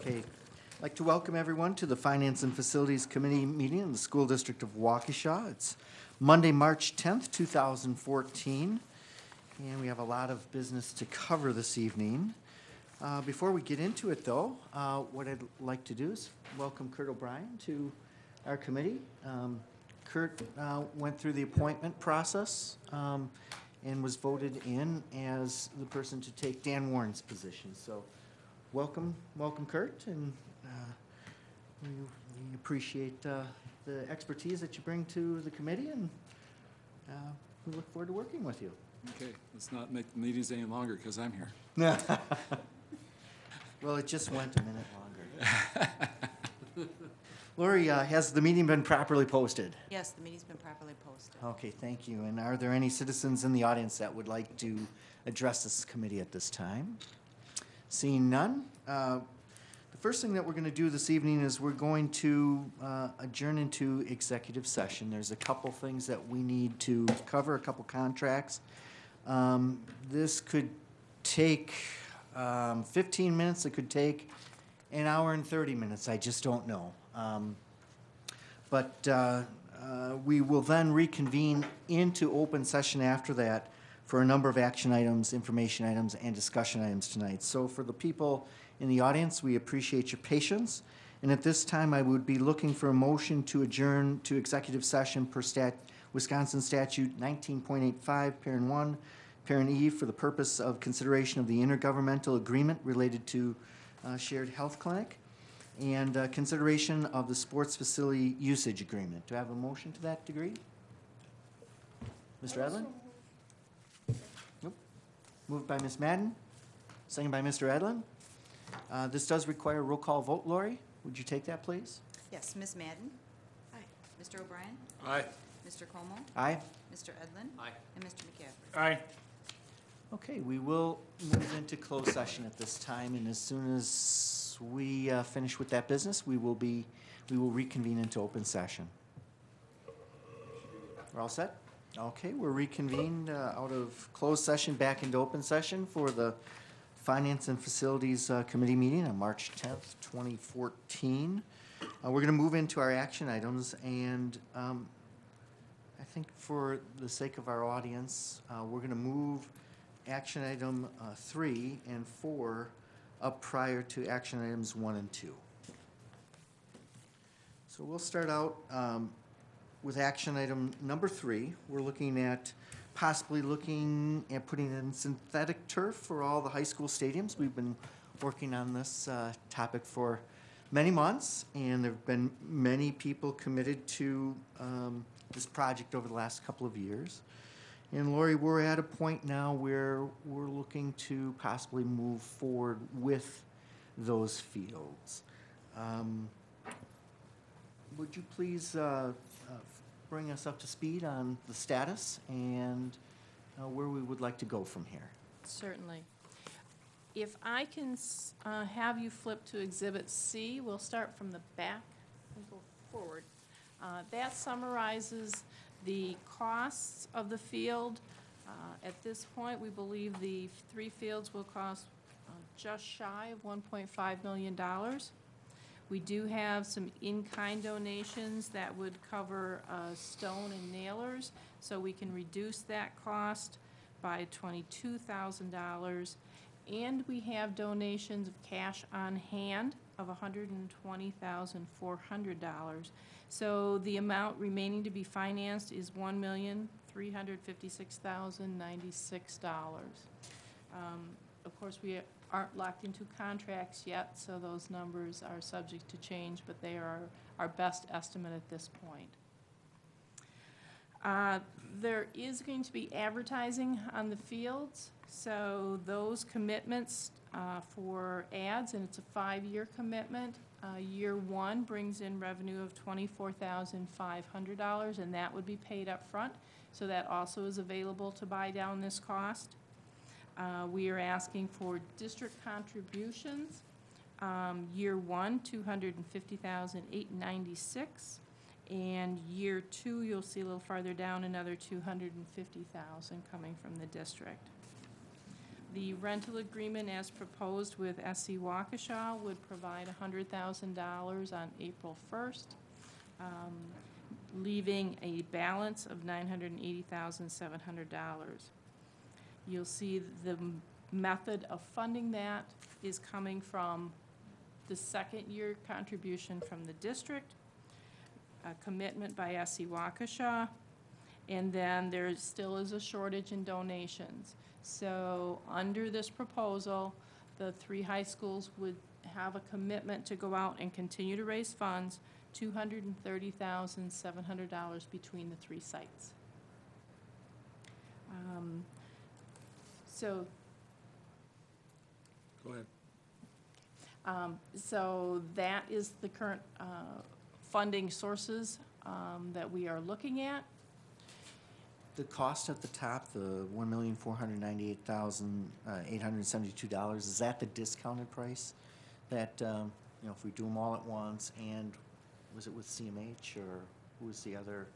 Okay, I'd like to welcome everyone to the Finance and Facilities Committee meeting in the School District of Waukesha. It's Monday, March 10th, 2014, and we have a lot of business to cover this evening. Before we get into it, though, what I'd like to do is welcome Kurt O'Brien to our committee. Kurt went through the appointment process and was voted in as the person to take Dan Warren's position. So welcome, Kurt, and we appreciate the expertise that you bring to the committee, and we look forward to working with you. Okay, let's not make the meetings any longer because I'm here. Well, it just went a minute longer. Lori, has the meeting been properly posted? Yes, the meeting's been properly posted. Okay, thank you. And are there any citizens in the audience that would like to address this committee at this time? Seeing none, the first thing that we're going to do this evening is we're going to adjourn into executive session. There's a couple things that we need to cover, a couple contracts. This could take 15 minutes. It could take an hour and 30 minutes. I just don't know. But we will then reconvene into open session after that for a number of action items, information items, and discussion items tonight. So for the people in the audience, we appreciate your patience. And at this time, I would be looking for a motion to adjourn to executive session per Wisconsin Statute 19.85, Parent 1, Parent E, for the purpose of consideration of the intergovernmental agreement related to shared health clinic and consideration of the sports facility usage agreement. Do I have a motion to that degree? Mr. Edlin? Nope. Moved by Ms. Madden, second by Mr. Edlin. This does require a roll call vote. Lori, would you take that, please? Yes, Ms. Madden? Aye. Mr. O'Brien? Aye. Mr. Como? Aye. Mr. Edlin? Aye. And Mr. McCaffrey? Aye. Okay, we will move into closed session at this time, and as soon as we finish with that business, we will reconvene into open session. We're all set? Okay, we're reconvened out of closed session back into open session for the Finance and Facilities Committee meeting on March 10th, 2014. We're going to move into our action items, and I think for the sake of our audience, we're going to move action item 3 and 4 up prior to action items 1 and 2. So we'll start out with action item number 3. We're possibly looking at putting in synthetic turf for all the high school stadiums. We've been working on this topic for many months, and there have been many people committed to this project over the last couple of years. And Lori, we're at a point now where we're looking to possibly move forward with those fields. Would you please bring us up to speed on the status and where we would like to go from here? Certainly. If I can have you flip to Exhibit C, we'll start from the back and go forward. That summarizes the costs of the field. At this point, we believe the 3 fields will cost just shy of $1.5 million. We do have some in-kind donations that would cover stone and nailers, so we can reduce that cost by $22,000. And we have donations of cash on hand of $120,400. So the amount remaining to be financed is $1,356,096. Of course, we aren't locked into contracts yet, so those numbers are subject to change, but they are our best estimate at this point. There is going to be advertising on the fields, so those commitments for ads, and it's a 5-year commitment. Year 1 brings in revenue of $24,500, and that would be paid up front, so that also is available to buy down this cost. We are asking for district contributions. Year 1, $250,896. And year 2, you'll see a little farther down, another $250,000 coming from the district. The rental agreement as proposed with SC Waukesha would provide $100,000 on April 1st, leaving a balance of $980,700. You'll see the method of funding that is coming from the second-year contribution from the district, a commitment by SC Waukesha, and then there still is a shortage in donations. So under this proposal, the 3 high schools would have a commitment to go out and continue to raise funds, $230,700 between the 3 sites. So Go ahead. So that is the current funding sources that we are looking at. The cost at the top, the $1,498,872, is that the discounted price? That, if we do them all at once, and was it with CMH, or who was the other?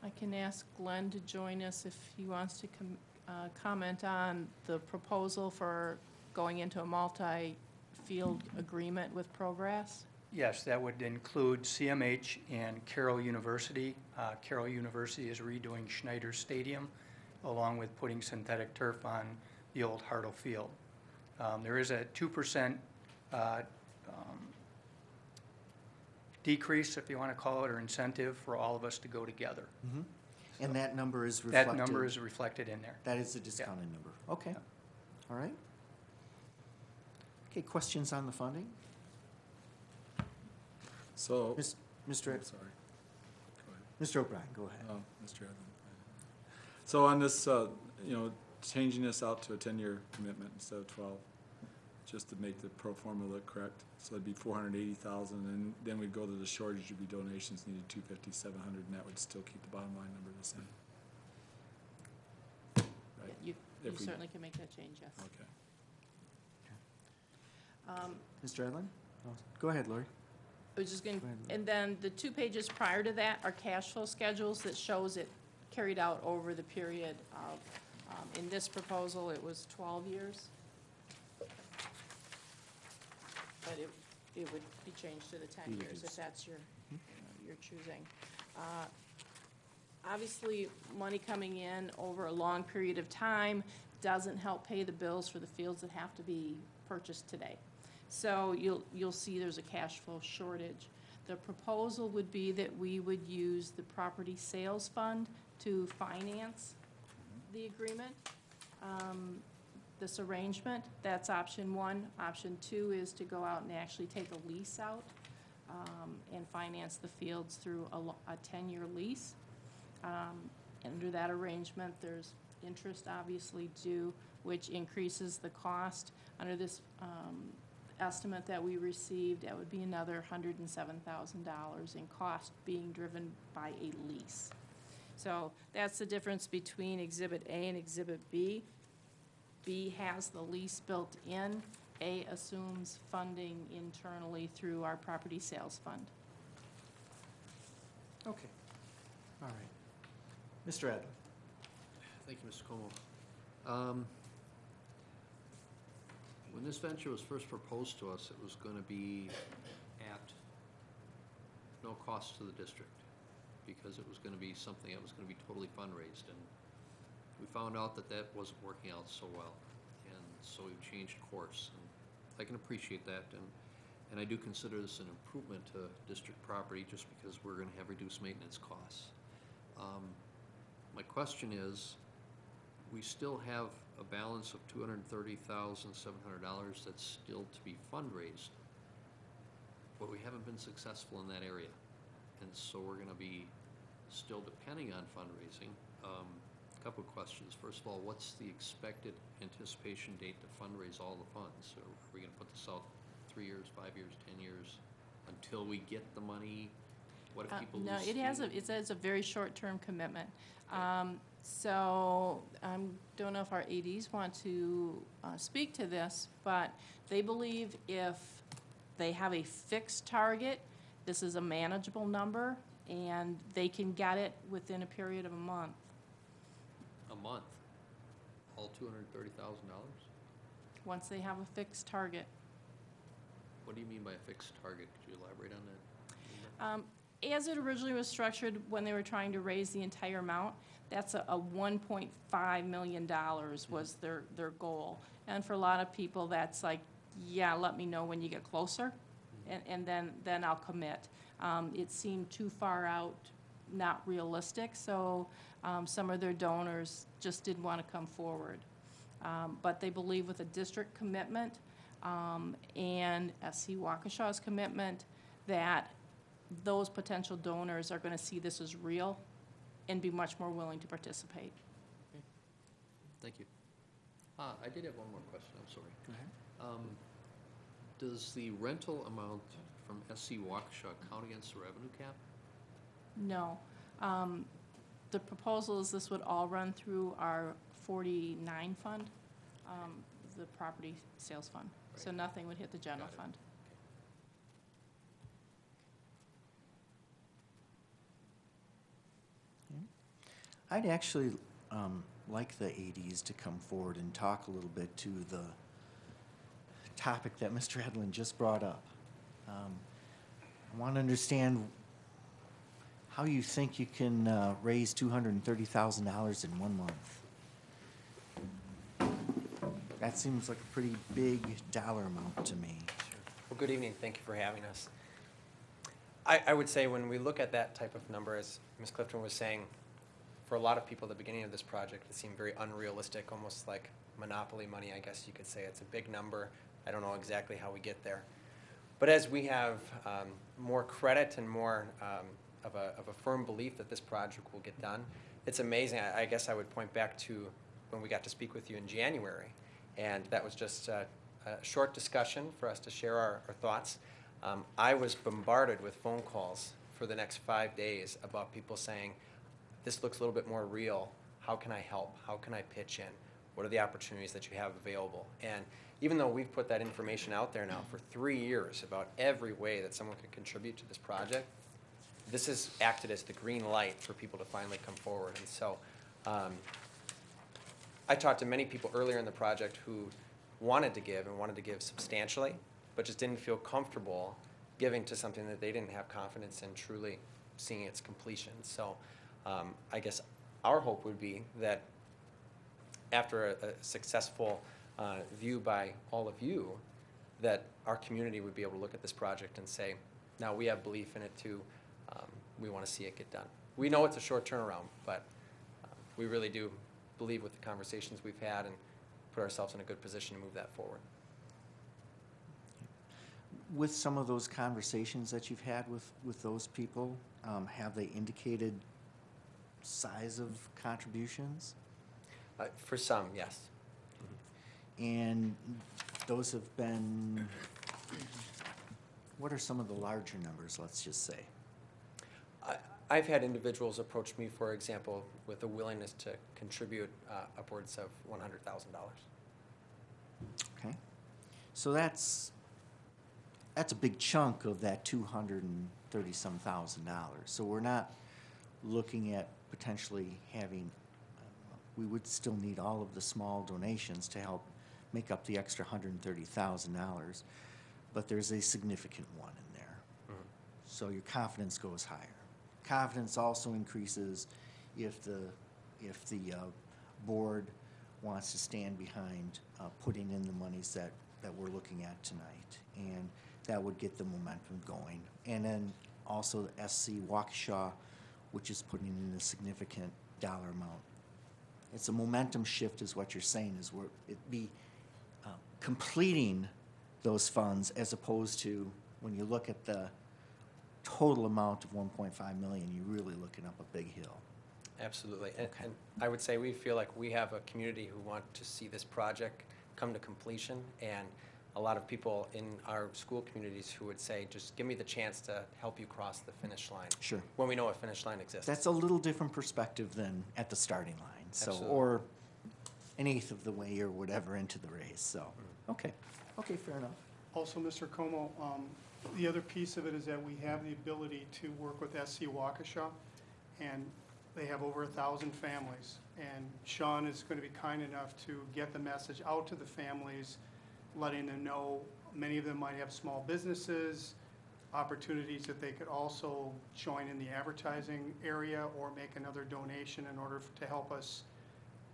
I can ask Glenn to join us if he wants to comment on the proposal for going into a multi-field agreement with Progress. Yes, that would include CMH and Carroll University. Carroll University is redoing Schneider Stadium, along with putting synthetic turf on the old Hartle Field. There is a 2% decrease, if you want to call it, or incentive for all of us to go together. Mm-hmm. And that number is reflected? That number is reflected in there. That is the discounted number. Okay. Yeah. All right. Okay, questions on the funding? So, Mr. sorry. Go ahead. Mr. O'Brien, go ahead. Oh, Mr. Edlin. So on this, changing this out to a 10-year commitment instead of 12, just to make the pro forma look correct. So it'd be 480,000, and then we'd go to the shortage, would be donations needed 250, 700, and that would still keep the bottom line number the same. Right? You If we- certainly can make that change, yes. Okay. Mr. Edlin? Oh, go ahead, Lori. I was just going, Go ahead. and then the 2 pages prior to that are cash flow schedules that shows it carried out over the period of, in this proposal, it was 12 years. But it would be changed to the 10 years if that's your choosing. Obviously, money coming in over a long period of time doesn't help pay the bills for the fields that have to be purchased today. So you'll see there's a cash flow shortage. The proposal would be that we would use the property sales fund to finance the agreement, this arrangement. That's option 1. Option 2 is to go out and actually take a lease out and finance the fields through a 10-year lease. Under that arrangement, there's interest obviously due, which increases the cost. Under this estimate that we received, that would be another $107,000 in cost being driven by a lease. So that's the difference between Exhibit A and Exhibit B. B has the lease built in. A assumes funding internally through our property sales fund. Okay. All right. Mr. Edlin? Thank you, Mr. Como. When this venture was first proposed to us, it was going to be at no cost to the district, because it was going to be something that was going to be totally fundraised, and we found out that that wasn't working out so well, and so we've changed course. And I can appreciate that, and I do consider this an improvement to district property, just because we're going to have reduced maintenance costs. My question is, we still have a balance of $230,700 that's still to be fundraised, but we haven't been successful in that area, and so we're going to be still depending on fundraising. A couple of questions. First of all, what's the expected anticipation date to fundraise all the funds? Are we going to put this out 3 years, 5 years, 10 years, until we get the money? What if people No, lose it has steam? it says a very short-term commitment. So I don't know if our ADs want to speak to this, but they believe if they have a fixed target, this is a manageable number, and they can get it within a period of a month. A month. All $230,000? once they have a fixed target. What do you mean by a fixed target? Could you elaborate on that? As it originally was structured, when they were trying to raise the entire amount, that's a $1.5 million was their goal. And for a lot of people, that's like, yeah, let me know when you get closer, and then I'll commit. It seemed too far out, not realistic, so some of their donors just didn't want to come forward. But they believe with a district commitment and SC Waukesha's commitment that those potential donors are going to see this as real and be much more willing to participate. Thank you. I did have one more question, I'm sorry. Go ahead. Does the rental amount from SC Waukesha count against the revenue cap? No. The proposal is this would all run through our 49 fund, the property sales fund. So Right. nothing would hit the general Got it. fund. I'd actually like the ADs to come forward and talk a little bit to the topic that Mr. Edlin just brought up. I want to understand how you think you can raise $230,000 in 1 month. That seems like a pretty big dollar amount to me. Well, good evening. Thank you for having us. I would say when we look at that type of number, as Ms. Clifton was saying, for a lot of people at the beginning of this project, it seemed very unrealistic, almost like monopoly money, I guess you could say. It's a big number. I don't know exactly how we get there. But as we have more credit and more of a firm belief that this project will get done, it's amazing. I guess I would point back to when we got to speak with you in January, and that was just a short discussion for us to share our thoughts. I was bombarded with phone calls for the next 5 days about people saying, this looks a little bit more real. How can I help? How can I pitch in? What are the opportunities that you have available? And even though we've put that information out there now for 3 years about every way that someone could contribute to this project, this has acted as the green light for people to finally come forward. And so I talked to many people earlier in the project who wanted to give and wanted to give substantially, but just didn't feel comfortable giving to something that they didn't have confidence in truly seeing its completion. So I guess our hope would be that after a successful view by all of you, that our community would be able to look at this project and say, now we have belief in it too, we want to see it get done. We know it's a short turnaround, but we really do believe with the conversations we've had and put ourselves in a good position to move that forward. With some of those conversations that you've had with those people, have they indicated size of contributions? For some, yes. And those have been, what are some of the larger numbers, let's just say? I've had individuals approach me, for example, with a willingness to contribute upwards of $100,000. Okay. So that's a big chunk of that $230-some thousand. So we're not looking at potentially having, we would still need all of the small donations to help make up the extra $130,000, but there's a significant one in there. Mm-hmm. So your confidence goes higher. Confidence also increases if the board wants to stand behind putting in the monies that we're looking at tonight, and that would get the momentum going. And then also the SC Waukesha, which is putting in a significant dollar amount. It's a momentum shift is what you're saying, is where it'd be completing those funds as opposed to when you look at the total amount of 1.5 million, you're really looking up a big hill. Absolutely. Okay. And I would say we feel like we have a community who want to see this project come to completion, and a lot of people in our school communities who would say, just give me the chance to help you cross the finish line. Sure. When we know a finish line exists. That's a little different perspective than at the starting line. So, Absolutely. or an eighth of the way or whatever into the race. So, okay, fair enough. Also, Mr. Como, the other piece of it is that we have the ability to work with SC Waukesha, and They have over 1,000 families, and Sean is going to be kind enough to get the message out to the families, letting them know many of them might have small businesses, opportunities that they could also join in the advertising area or make another donation in order to help us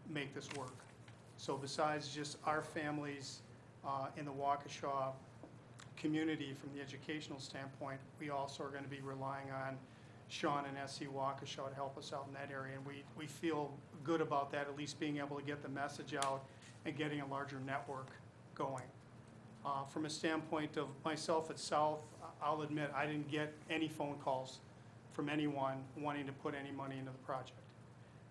make this work. So besides just our families in the Waukesha community from the educational standpoint, we also are going to be relying on Sean and SC Waukesha to help us out in that area. And we feel good about that, at least being able to get the message out and getting a larger network going. From a standpoint of myself at South, I'll admit I didn't get any phone calls from anyone wanting to put any money into the project.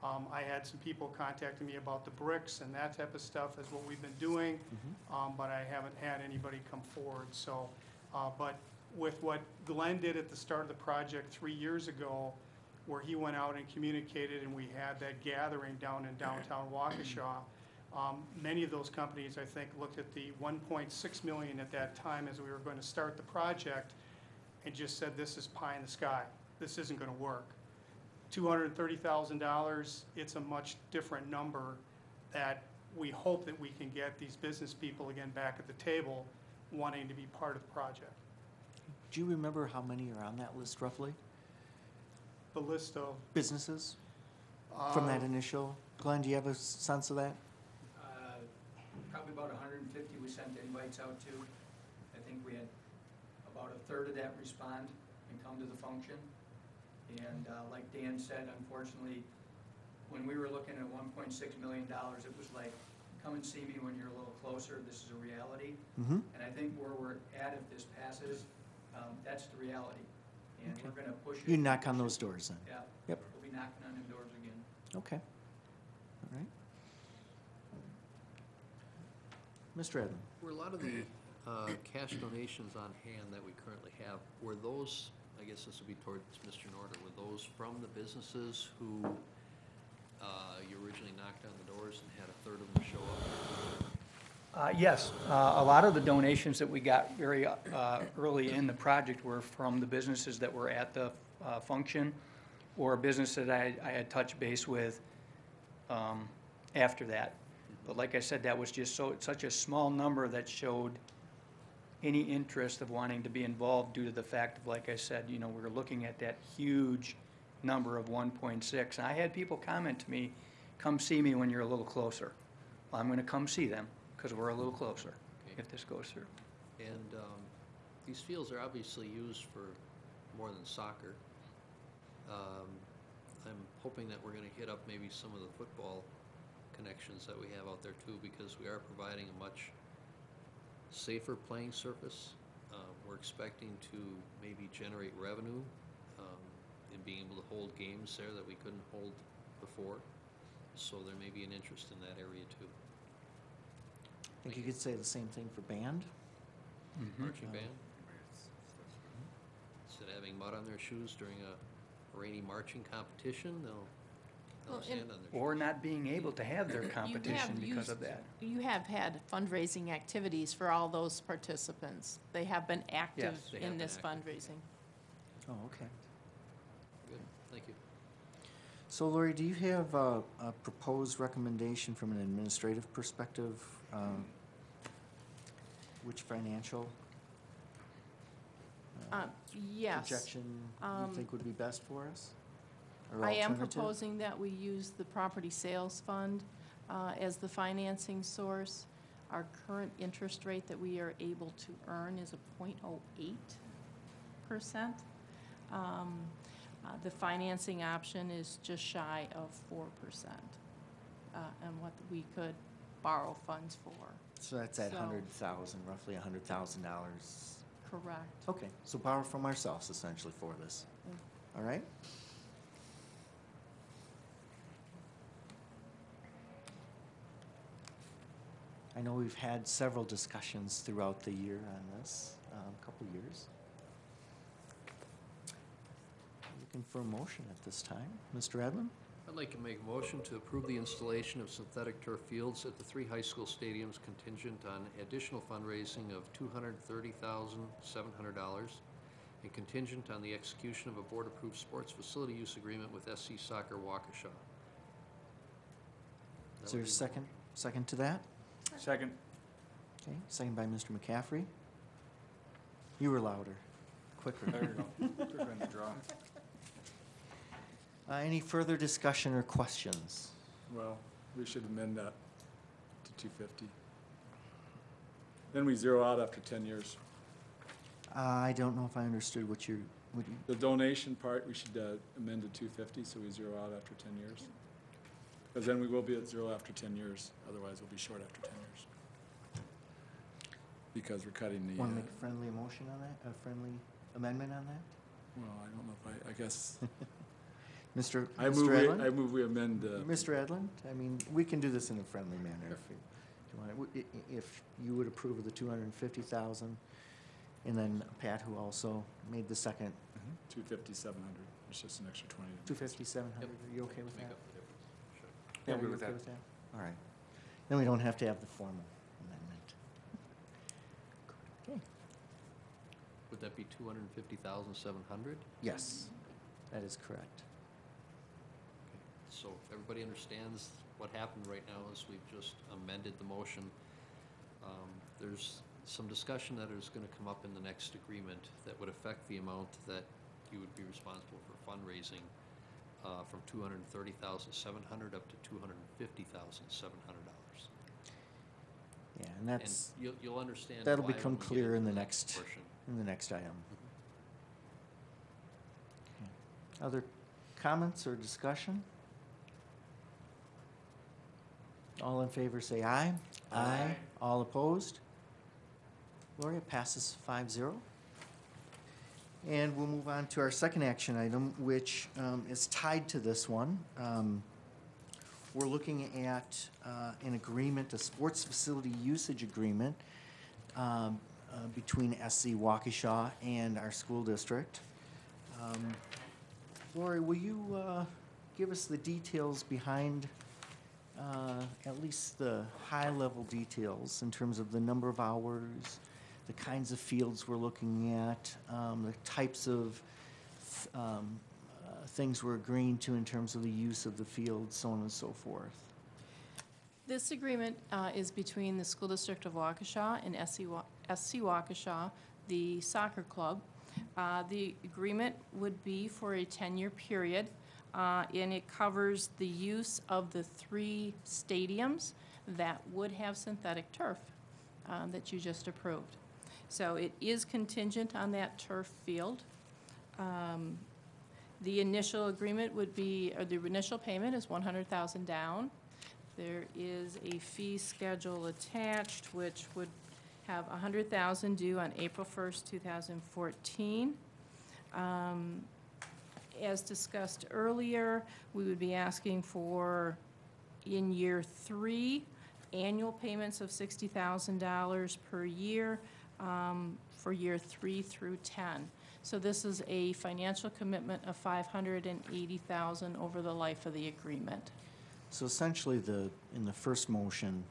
I had some people contacting me about the bricks and that type of stuff is what we've been doing, but I haven't had anybody come forward. So, but with what Glenn did at the start of the project 3 years ago, where he went out and communicated and we had that gathering down in downtown Waukesha, many of those companies, I think, looked at the 1.6 million at that time as we were going to start the project and just said, this is pie in the sky. This isn't going to work. $230,000, it's a much different number that we hope that we can get these business people again back at the table wanting to be part of the project. Do you remember how many are on that list roughly? The list of Businesses from that initial? Glenn, do you have a sense of that? Probably about 150 we sent invites out to. I think we had about a third of that respond and come to the function. And like Dan said, unfortunately, when we were looking at $1.6 million, it was like, come and see me when you're a little closer, this is a reality. Mm-hmm. And I think where we're at, if this passes, that's the reality. And we're gonna push it. You knock on those doors then? Yeah. Yep. We'll be knocking on them doors again. Okay. All right. Mr. Edlin? Were a lot of the cash donations on hand that we currently have, were those, I guess this would be towards Mr. Norder, were those from the businesses who you originally knocked on the doors and had a third of them show up? Yes, a lot of the donations that we got very early in the project were from the businesses that were at the function or a business that I had touched base with after that. But like I said, that was just such a small number that showed any interest of wanting to be involved due to the fact of, like I said, we were looking at that huge number of 1.6. And I had people comment to me, come see me when you're a little closer. Well, I'm going to come see them because we're a little closer if this goes through. And these fields are obviously used for more than soccer. I'm hoping that we're going to hit up maybe some of the football connections that we have out there too, because we are providing a much safer playing surface. We're expecting to maybe generate revenue in being able to hold games there that we couldn't hold before. So there may be an interest in that area too. I think you could say the same thing for band. Marching band. Instead of having mud on their shoes during a rainy marching competition, they'll Well, stand on their shoes. Or not being able to have their competition because of that. You have had fundraising activities for all those participants. They have been active Yes, they have in been this active. fundraising. Oh, okay. Good, thank you. So Lori, do you have a proposed recommendation from an administrative perspective? Which financial Yes. projection you think would be best for us? Or I am alternative? proposing that we use the property sales fund as the financing source. Our current interest rate that we are able to earn is a 0.08%. The financing option is just shy of 4%, and what we could borrow funds for. So that's at So- 100,000, roughly $100,000. Correct. Okay, so borrow from ourselves essentially for this. All right? I know we've had several discussions throughout the year on this, couple years. Looking for a motion at this time. Mr. Edlin? I'd like to make a motion to approve the installation of synthetic turf fields at the 3 high school stadiums contingent on additional fundraising of $230,700 and contingent on the execution of a board-approved sports facility use agreement with SC Soccer Waukesha. Is there a second to that? Second. Okay, second by Mr. McCaffrey. You were louder, quicker. There you go. Quicker than the draw. Any further discussion or questions? Well, we should amend that to 250. Then we zero out after 10 years. I don't know if I understood what you. The donation part, we should amend to 250, so we zero out after 10 years. Because then we will be at zero after 10 years, otherwise we'll be short after 10 years. Because we're cutting the, Want to make a friendly motion on that, a friendly amendment on that? well, I don't know if I guess, Mr. I move we amend, Mr. Edlund, I mean, we can do this in a friendly manner if you want. If you would approve of the 250,000, and then Pat, who also made the second, 250, 700, it's just an extra 20. 250, 700, are you okay with Make that? up the difference. Sure. Yeah, I'll be are you with okay that. with that? All right. Then we don't have to have the formal amendment. Okay, Would that be 250,700? yes, that is correct. So if everybody understands what happened right now is we've just amended the motion. There's some discussion that is gonna come up in the next agreement that would affect the amount that you would be responsible for fundraising, from $230,700 up to $250,700. Yeah, and And that's, you'll understand that'll why become when we get clear in into the that next, portion. in the next item. Okay. Other comments or discussion? All in favor say aye. Aye. All opposed? Gloria, passes 5-0. And we'll move on to our second action item, which is tied to this one. We're looking at an agreement, a sports facility usage agreement between SC Waukesha and our school district. Lori, will you give us the details behind, at least the high-level details in terms of the number of hours, the kinds of fields we're looking at, the types of things we're agreeing to in terms of the use of the field, so on and so forth? This agreement is between the School District of Waukesha and SC Waukesha, the soccer club. The agreement would be for a 10-year period, and it covers the use of the 3 stadiums that would have synthetic turf that you just approved. So it is contingent on that turf field. The initial agreement would be, or the initial payment is $100,000 down. There is a fee schedule attached, which would have $100,000 due on April 1st, 2014. As discussed earlier, we would be asking for, in year 3, annual payments of $60,000 per year for year 3 through 10. So this is a financial commitment of $580,000 over the life of the agreement. So essentially, in the first motion,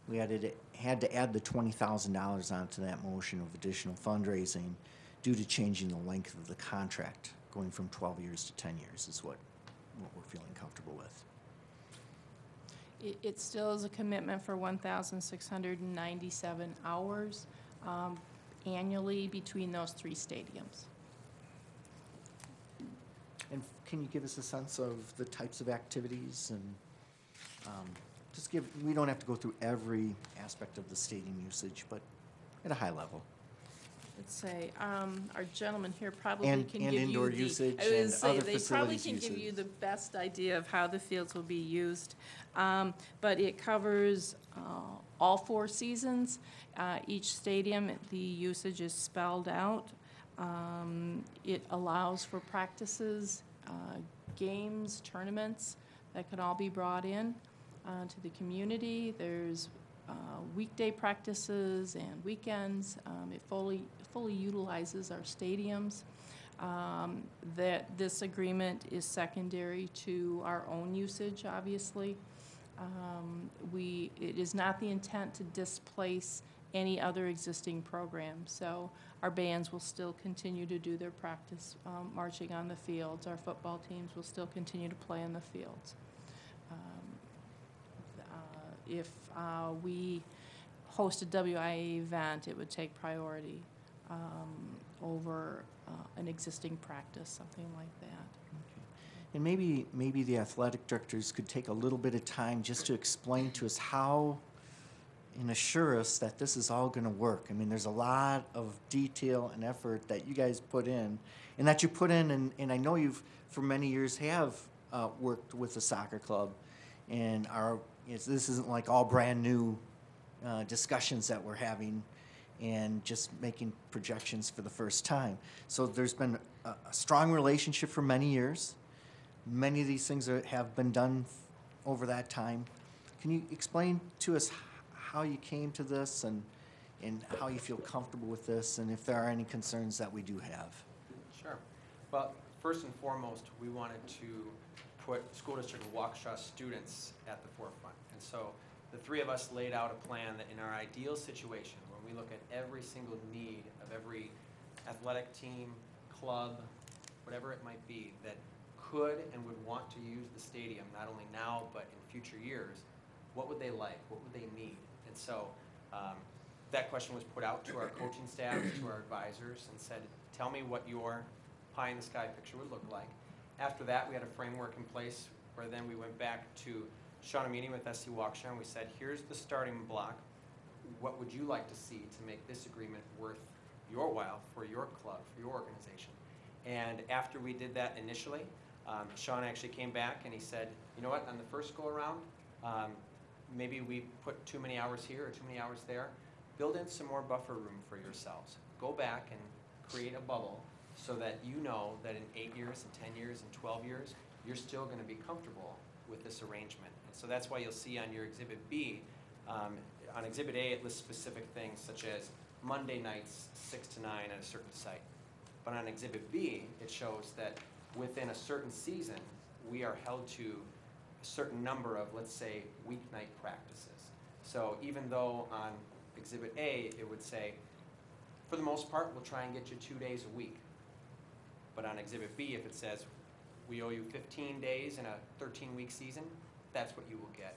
we had to add the $20,000 onto that motion of additional fundraising due to changing the length of the contract, going from 12 years to 10 years is what we're feeling comfortable with. It still is a commitment for 1,697 hours annually between those 3 stadiums. And can you give us a sense of the types of activities and we don't have to go through every aspect of the stadium usage, but at a high level. Let's say, our gentleman here probably And- can and give you indoor the. usage I was gonna and say, other they probably facilities can give you usage. the best idea of how the fields will be used. But it covers all 4 seasons. Each stadium, the usage is spelled out. It allows for practices, games, tournaments that can all be brought in to the community. There's weekday practices and weekends. It fully utilizes our stadiums. That this agreement is secondary to our own usage, obviously. It is not the intent to displace any other existing program. So our bands will still continue to do their practice marching on the fields. Our football teams will still continue to play on the fields. If we host a WIA event, it would take priority over an existing practice, something like that. And maybe the athletic directors could take a little bit of time just to explain to us how and assure us that this is all going to work. I mean, there's a lot of detail and effort that you guys put in, and that you put in, and I know you've for many years have worked with the soccer club, and this isn't like all brand new discussions that we're having and just making projections for the first time. So there's been a strong relationship for many years. Many of these things have been done over that time. Can you explain to us how you came to this and how you feel comfortable with this, and if there are any concerns that we do have? Sure. Well, first and foremost, we wanted to put school district of Waukesha students at the forefront. And so the three of us laid out a plan that in our ideal situation, when we look at every single need of every athletic team, club, whatever it might be, that could and would want to use the stadium, not only now but in future years, what would they like? What would they need? And so that question was put out to our coaching staff, to our advisors, and said, tell me what your pie-in-the-sky picture would look like. After that, we had a framework in place where then we went back to Shauna meeting with SC Waukesha, and we said, here's the starting block. What would you like to see to make this agreement worth your while for your club, for your organization? And after we did that initially, Sean actually came back and he said, you know what, on the first go around, maybe we put too many hours here or too many hours there. Build in some more buffer room for yourselves. Go back and create a bubble so that you know that in 8 years and 10 years and 12 years, you're still going to be comfortable with this arrangement. And so that's why you'll see on your Exhibit B, on Exhibit A, it lists specific things such as Monday nights 6 to 9 at a certain site. But on Exhibit B, it shows that within a certain season, we are held to a certain number of, let's say, weeknight practices. So even though on Exhibit A, it would say, for the most part, we'll try and get you 2 days a week. But on Exhibit B, if it says, we owe you 15 days in a 13-week season, that's what you will get.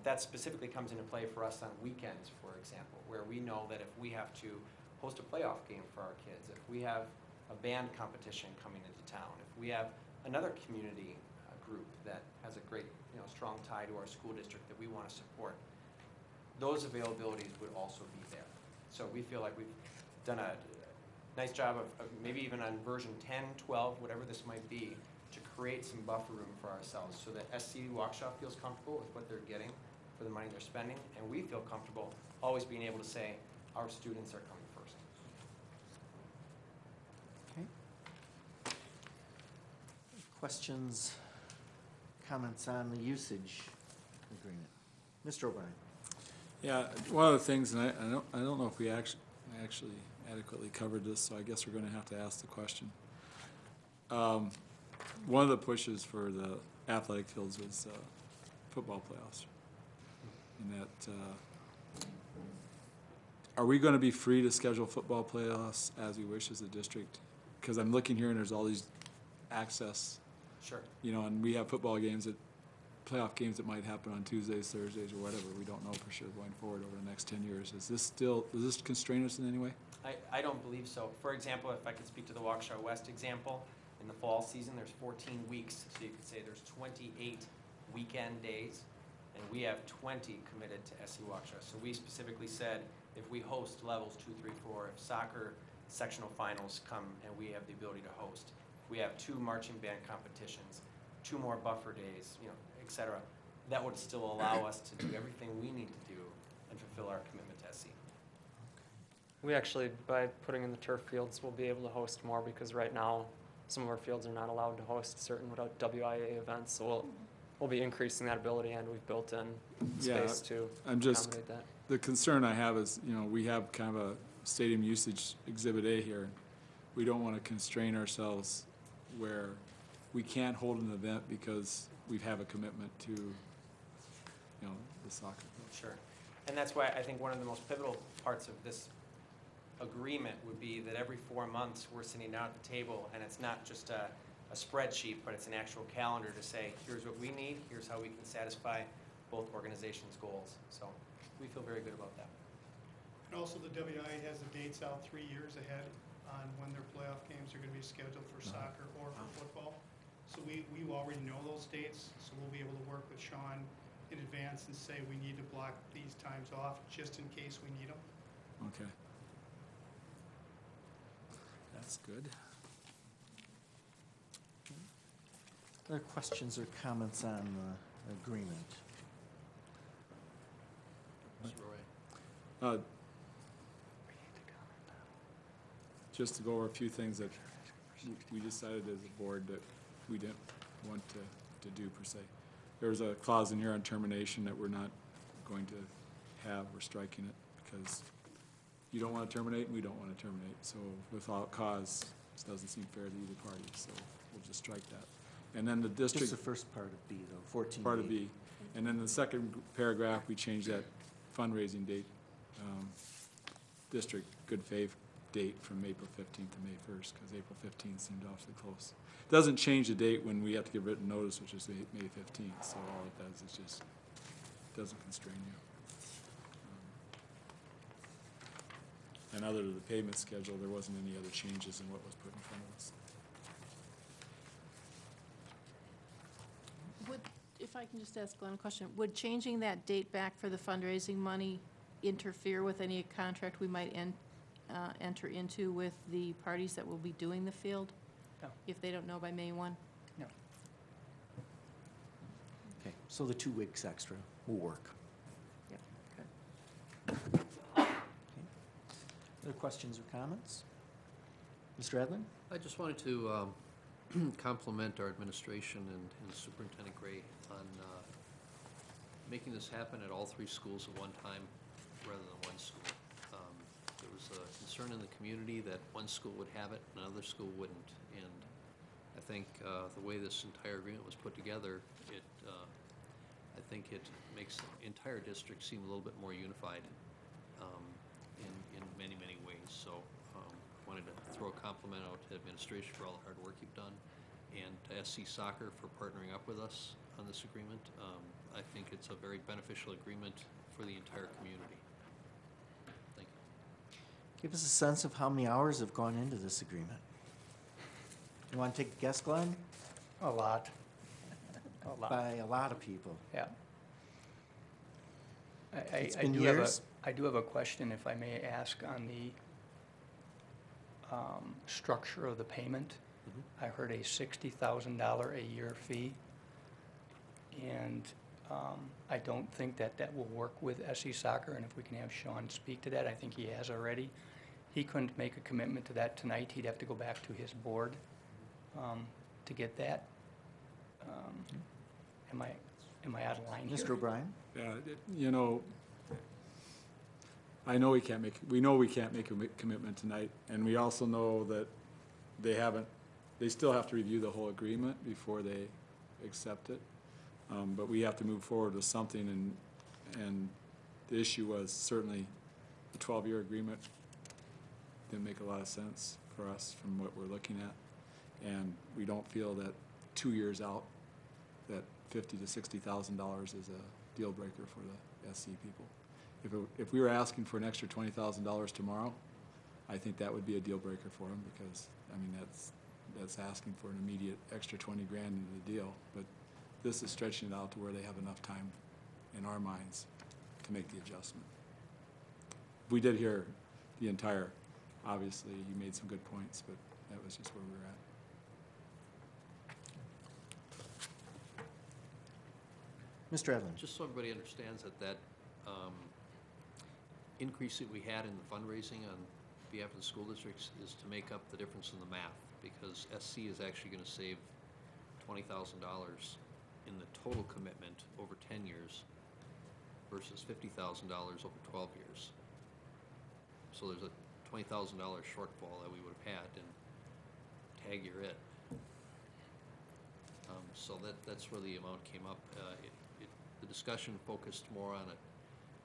That specifically comes into play for us on weekends, for example, where we know that if we have to host a playoff game for our kids, if we have a band competition coming into town, if we have another community group that has a great, strong tie to our school district that we want to support, those availabilities would also be there. So we feel like we've done a nice job of maybe even on version 10, 12, whatever this might be, to create some buffer room for ourselves so that SC Waukesha feels comfortable with what they're getting for the money they're spending, and we feel comfortable always being able to say our students are coming first. Okay. Questions, comments on the usage agreement? Mr. O'Brien. Yeah, one of the things, and I don't know if we actually adequately covered this, so I guess we're going to have to ask the question. One of the pushes for the athletic fields was football playoffs. And that, are we going to be free to schedule football playoffs as we wish as a district? Because I'm looking here and there's all these access, Sure. And we have football games playoff games that might happen on Tuesdays, Thursdays, or whatever. We don't know for sure going forward over the next 10 years. Does this constrain us in any way? I don't believe so. For example, if I could speak to the Waukesha West example, in the fall season, there's 14 weeks, so you could say there's 28 weekend days, and we have 20 committed to SC Waukesha. So we specifically said if we host levels 2, 3, 4, if soccer sectional finals come and we have the ability to host, we have 2 marching band competitions, 2 more buffer days, et cetera, that would still allow us to do everything we need to do and fulfill our commitment to SC. We actually, by putting in the turf fields, will be able to host more because right now some of our fields are not allowed to host certain WIA events. So we'll be increasing that ability, and we've built in space to accommodate that. The concern I have is, we have kind of a stadium usage Exhibit A here. We don't want to constrain ourselves where we can't hold an event because we have a commitment to, the soccer field. Sure. And that's why I think one of the most pivotal parts of this agreement would be that every 4 months, we're sitting down at the table, and it's not just a spreadsheet, but it's an actual calendar to say, here's what we need, here's how we can satisfy both organizations' goals. So we feel very good about that. And also the WIA has the dates out 3 years ahead on when their playoff games are going to be scheduled for soccer or for football. So we already know those dates, so we'll be able to work with Sean in advance and say we need to block these times off just in case we need them. Okay. That's good. Other questions or comments on the agreement? Mr. Roy? Just to go over a few things that we decided as a board that we didn't want to do per se. There was a clause in here on termination that we're not going to have. We're striking it because you don't want to terminate and we don't want to terminate. So without cause, it doesn't seem fair to either party. So we'll just strike that. And then the Just district. the first part of B, though, 14B. Part of B. And then the second paragraph, we changed that fundraising date, district good faith date from April 15th to May 1st, because April 15th seemed awfully close. Doesn't change the date when we have to give written notice, which is May 15th, so all it does is just, doesn't constrain you. And other than the payment schedule, there wasn't any other changes in what was put in front of us. Would, if I can just ask Glenn a question, would changing that date back for the fundraising money interfere with any contract we might enter into with the parties that will be doing the field? No. If they don't know by May 1? No. Okay, so the 2 weeks extra will work. Yep. Okay. Other questions or comments? Mr. Edlin? I just wanted to compliment our administration and Superintendent Gray on making this happen at all 3 schools at one time rather than one school. There was a concern in the community that one school would have it and another school wouldn't. And I think the way this entire agreement was put together, I think it makes the entire district seem a little bit more unified in many, many ways. So wanted to throw a compliment out to administration for all the hard work you've done, and to SC Soccer for partnering up with us on this agreement. I think it's a very beneficial agreement for the entire community. Thank you. Give us a sense of how many hours have gone into this agreement. You want to take a guess, Glenn? A lot. A lot. By a lot of people. Yeah. It's I been do years? I do have a question, if I may ask, on the structure of the payment. I heard a $60,000 a year fee, and I don't think that will work with SC Soccer, and if we can have Sean speak to that, I think he has already. He couldn't make a commitment to that tonight. He'd have to go back to his board to get that. Am I out of line here? Mr. O'Brien? Yeah, you know, we know we can't make a commitment tonight, and we also know that they still have to review the whole agreement before they accept it. But we have to move forward with something, and the issue was certainly the 12-year agreement didn't make a lot of sense for us from what we're looking at. And we don't feel that 2 years out, that $50,000 to $60,000 is a deal breaker for the SC people. If we were asking for an extra $20,000 tomorrow, I think that would be a deal breaker for them, because, I mean, that's asking for an immediate extra 20 grand into the deal. But this is stretching it out to where they have enough time in our minds to make the adjustment. We did hear the entire, obviously, you made some good points, but that was just where we were at. Mr. Edlin? Just so everybody understands that increase that we had in the fundraising on behalf of the school districts is to make up the difference in the math, because SC is actually going to save $20,000 in the total commitment over 10 years versus $50,000 over 12 years. So there's a $20,000 shortfall that we would have had, and tag you're it. So that's where the amount came up. The discussion focused more on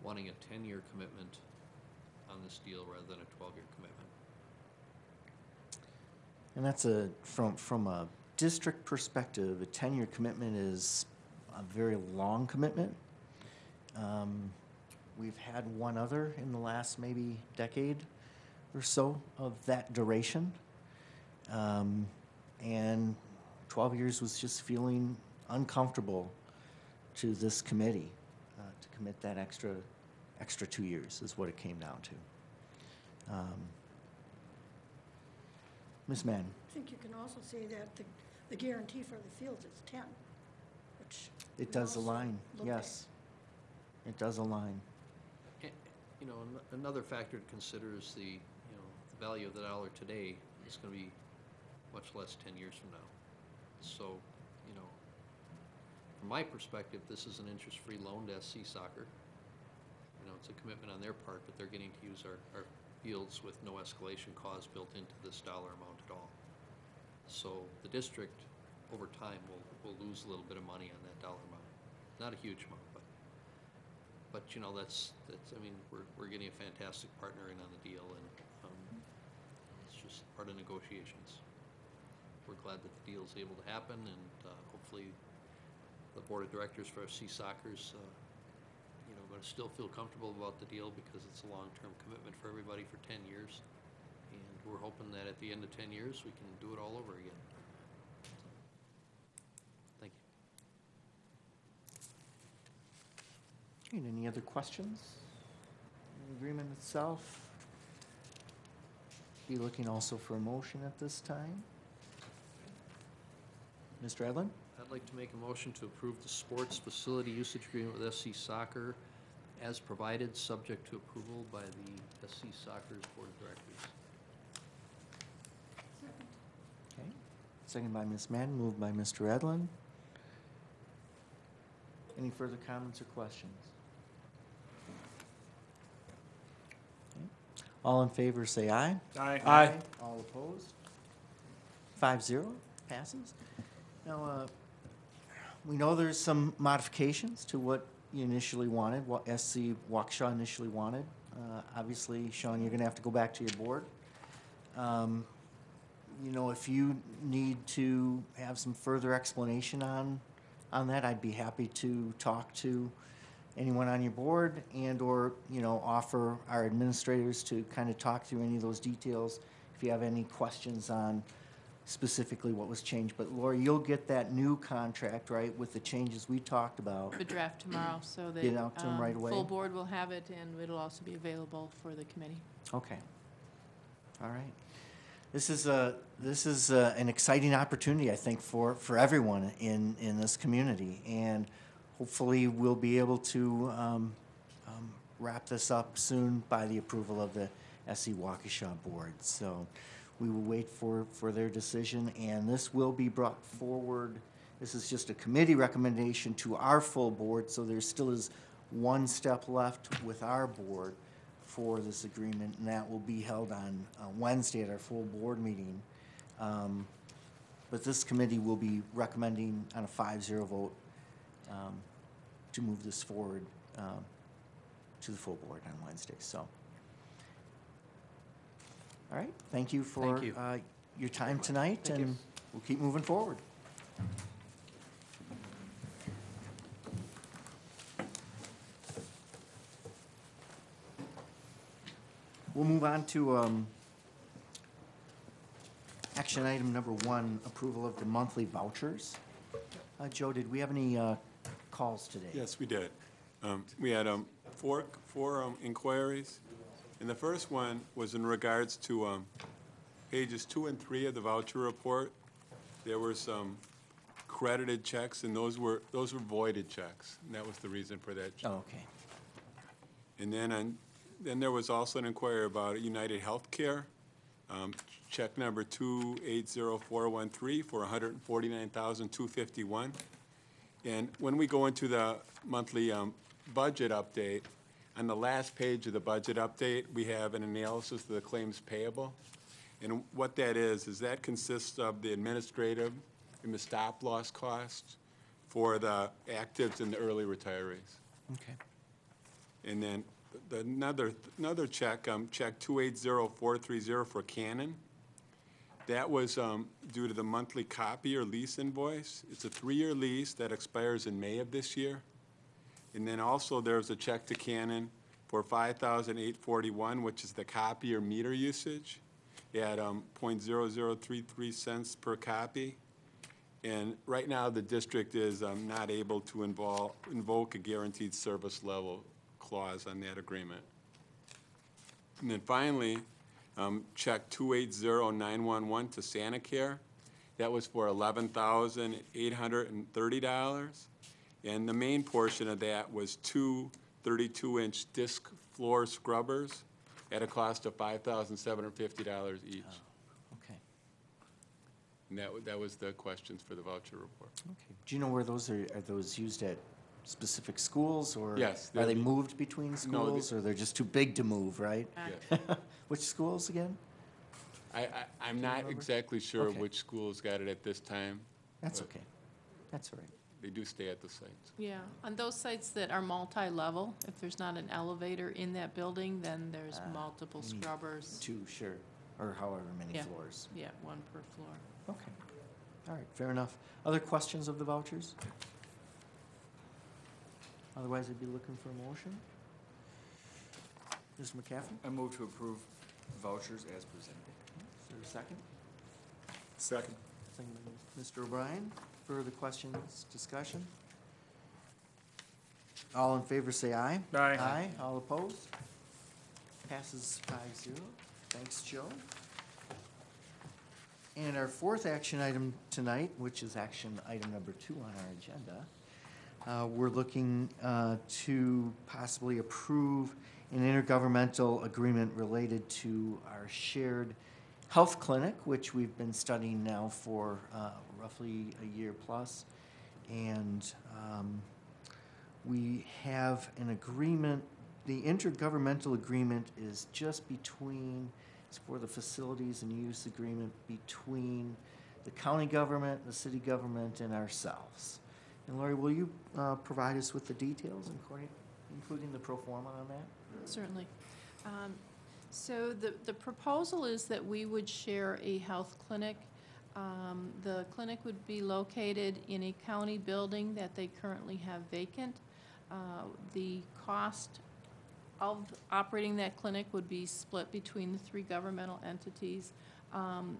wanting a 10-year commitment on this deal rather than a 12-year commitment. And that's from a district perspective, a 10-year commitment is a very long commitment. We've had one other in the last maybe decade or so of that duration. And 12 years was just feeling uncomfortable to this committee to commit that extra 2 years is what it came down to. Ms. Madden? I think you can also say that the guarantee for the fields is 10, which. It we does also align, looked at. yes. It does align. You know, another factor to consider is the value of the dollar today is going to be much less 10 years from now. So, from my perspective, this is an interest-free loan to SC Soccer. It's a commitment on their part, but they're getting to use our fields with no escalation clause built into this dollar amount at all. So the district, over time, will lose a little bit of money on that dollar amount. Not a huge amount, but that's I mean, we're getting a fantastic partner in on the deal, and it's just part of negotiations. We're glad that the deal is able to happen, and hopefully the board of directors for FC Soccer's going to still feel comfortable about the deal because it's a long-term commitment for everybody for 10 years. And we're hoping that at the end of 10 years, we can do it all over again. Thank you. Okay, any other questions? The agreement itself? Be looking also for a motion at this time. Mr. Edlin? I'd like to make a motion to approve the sports facility usage agreement with SC Soccer as provided, subject to approval by the SC Soccer's Board of Directors. Okay. Second by Ms. Madden, moved by Mr. Edlin. Any further comments or questions? Okay. All in favor say aye. Aye. All opposed? 5-0, passes. Now, we know there's some modifications to what you initially wanted, what SC Waukesha initially wanted. Obviously, Sean, you're gonna have to go back to your board. If you need to have some further explanation on that, I'd be happy to talk to anyone on your board and/or, offer our administrators to kind of talk through any of those details if you have any questions on specifically what was changed. But Lori, you'll get that new contract, right, with the changes we talked about. The draft tomorrow, so that Get out to them right away? full board will have it, and it'll also be available for the committee. Okay. All right. This is an exciting opportunity, I think, for everyone in this community, and hopefully we'll be able to wrap this up soon by the approval of the SC Waukesha board. So we will wait for their decision, and this will be brought forward. This is just a committee recommendation to our full board, so there still is one step left with our board for this agreement, and that will be held on Wednesday at our full board meeting. But this committee will be recommending on a 5-0 vote to move this forward to the full board on Wednesday. So. All right, thank you for Thank you. Your time tonight, Thank you. and we'll keep moving forward. We'll move on to action item number 1, approval of the monthly vouchers. Joe, did we have any calls today? Yes, we did. We had four inquiries, and the first one was in regards to pages 2 and 3 of the voucher report. There were some credited checks, and those were voided checks, and that was the reason for that. Oh, okay. And then there was also an inquiry about United Healthcare, check number 280413 for $149,251. And when we go into the monthly budget update, on the last page of the budget update, we have an analysis of the claims payable. And what that is that consists of the administrative and the stop-loss costs for the actives and the early retirees. Okay. And then another check, check 280430 for Canon. That was due to the monthly copier lease invoice. It's a 3-year lease that expires in May of this year. And then also there's a check to Canon for $5,841, which is the copier meter usage at 0.0033 cents per copy. And right now, the district is not able to invoke a guaranteed service level clause on that agreement. And then finally, check 280911 to SantaCare. That was for $11,830. And the main portion of that was 2 32-inch disc floor scrubbers at a cost of $5,750 each. Okay. And that was the questions for the voucher report. Okay. Do you know where those are those used at specific schools, or Yes, are they they'll be- moved between schools, or they're just too big to move, right? Yes. Which schools again? I'm not remember? exactly sure Okay. which schools got it at this time. That's but okay. That's all right. They do stay at the sites. Yeah, on those sites that are multi-level, if there's not an elevator in that building, then there's multiple you need scrubbers. 2, sure, or however many Yeah. floors. Yeah, 1 per floor. Okay. All right, fair enough. Other questions of the vouchers? Otherwise, I'd be looking for a motion. Mr. McCaffrey? I move to approve vouchers as presented. Is there a second? Second. Second by Mr. O'Brien. Further questions, discussion? All in favor, say aye. Aye. Aye. All opposed? Passes 5-0. Thanks, Joe. And our fourth action item tonight, which is action item number 2 on our agenda, we're looking to possibly approve an intergovernmental agreement related to our shared health clinic, which we've been studying now for roughly a year plus. And we have an agreement. The intergovernmental agreement is just between, it's for the facilities and use agreement between the county government, the city government, and ourselves. And Lori, will you provide us with the details, including the pro forma on that? Certainly. So the proposal is that we would share a health clinic. The clinic would be located in a county building that they currently have vacant. The cost of operating that clinic would be split between the 3 governmental entities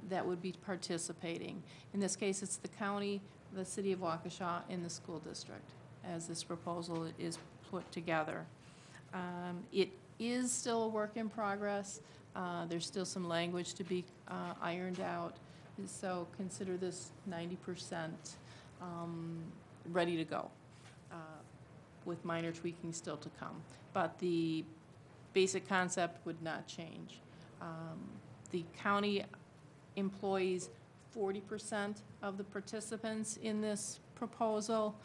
that would be participating. In this case, it's the county, the city of Waukesha, and the school district, as this proposal is put together. It is still a work in progress. There's still some language to be ironed out. So consider this 90% ready to go, with minor tweaking still to come. But the basic concept would not change. The county employs 40% of the participants in this proposal.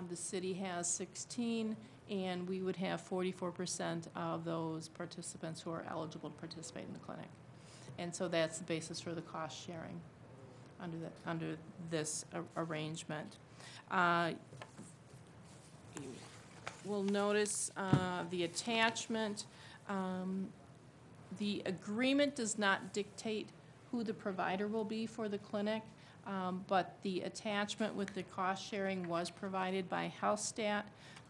The city has 16, and we would have 44% of those participants who are eligible to participate in the clinic. And so that's the basis for the cost sharing under this arrangement. You will notice the attachment. The agreement does not dictate who the provider will be for the clinic, but the attachment with the cost sharing was provided by HealthStat,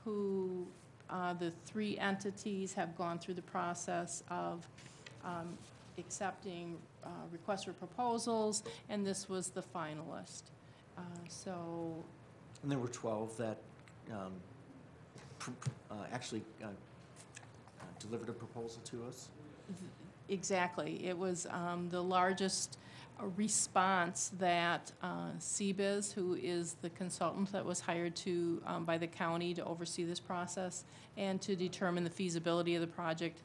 who the 3 entities have gone through the process of accepting requests for proposals, and this was the finalist. And there were 12 that actually delivered a proposal to us. Exactly. It was the largest response that CBIZ, who is the consultant that was hired by the county to oversee this process and to determine the feasibility of the project,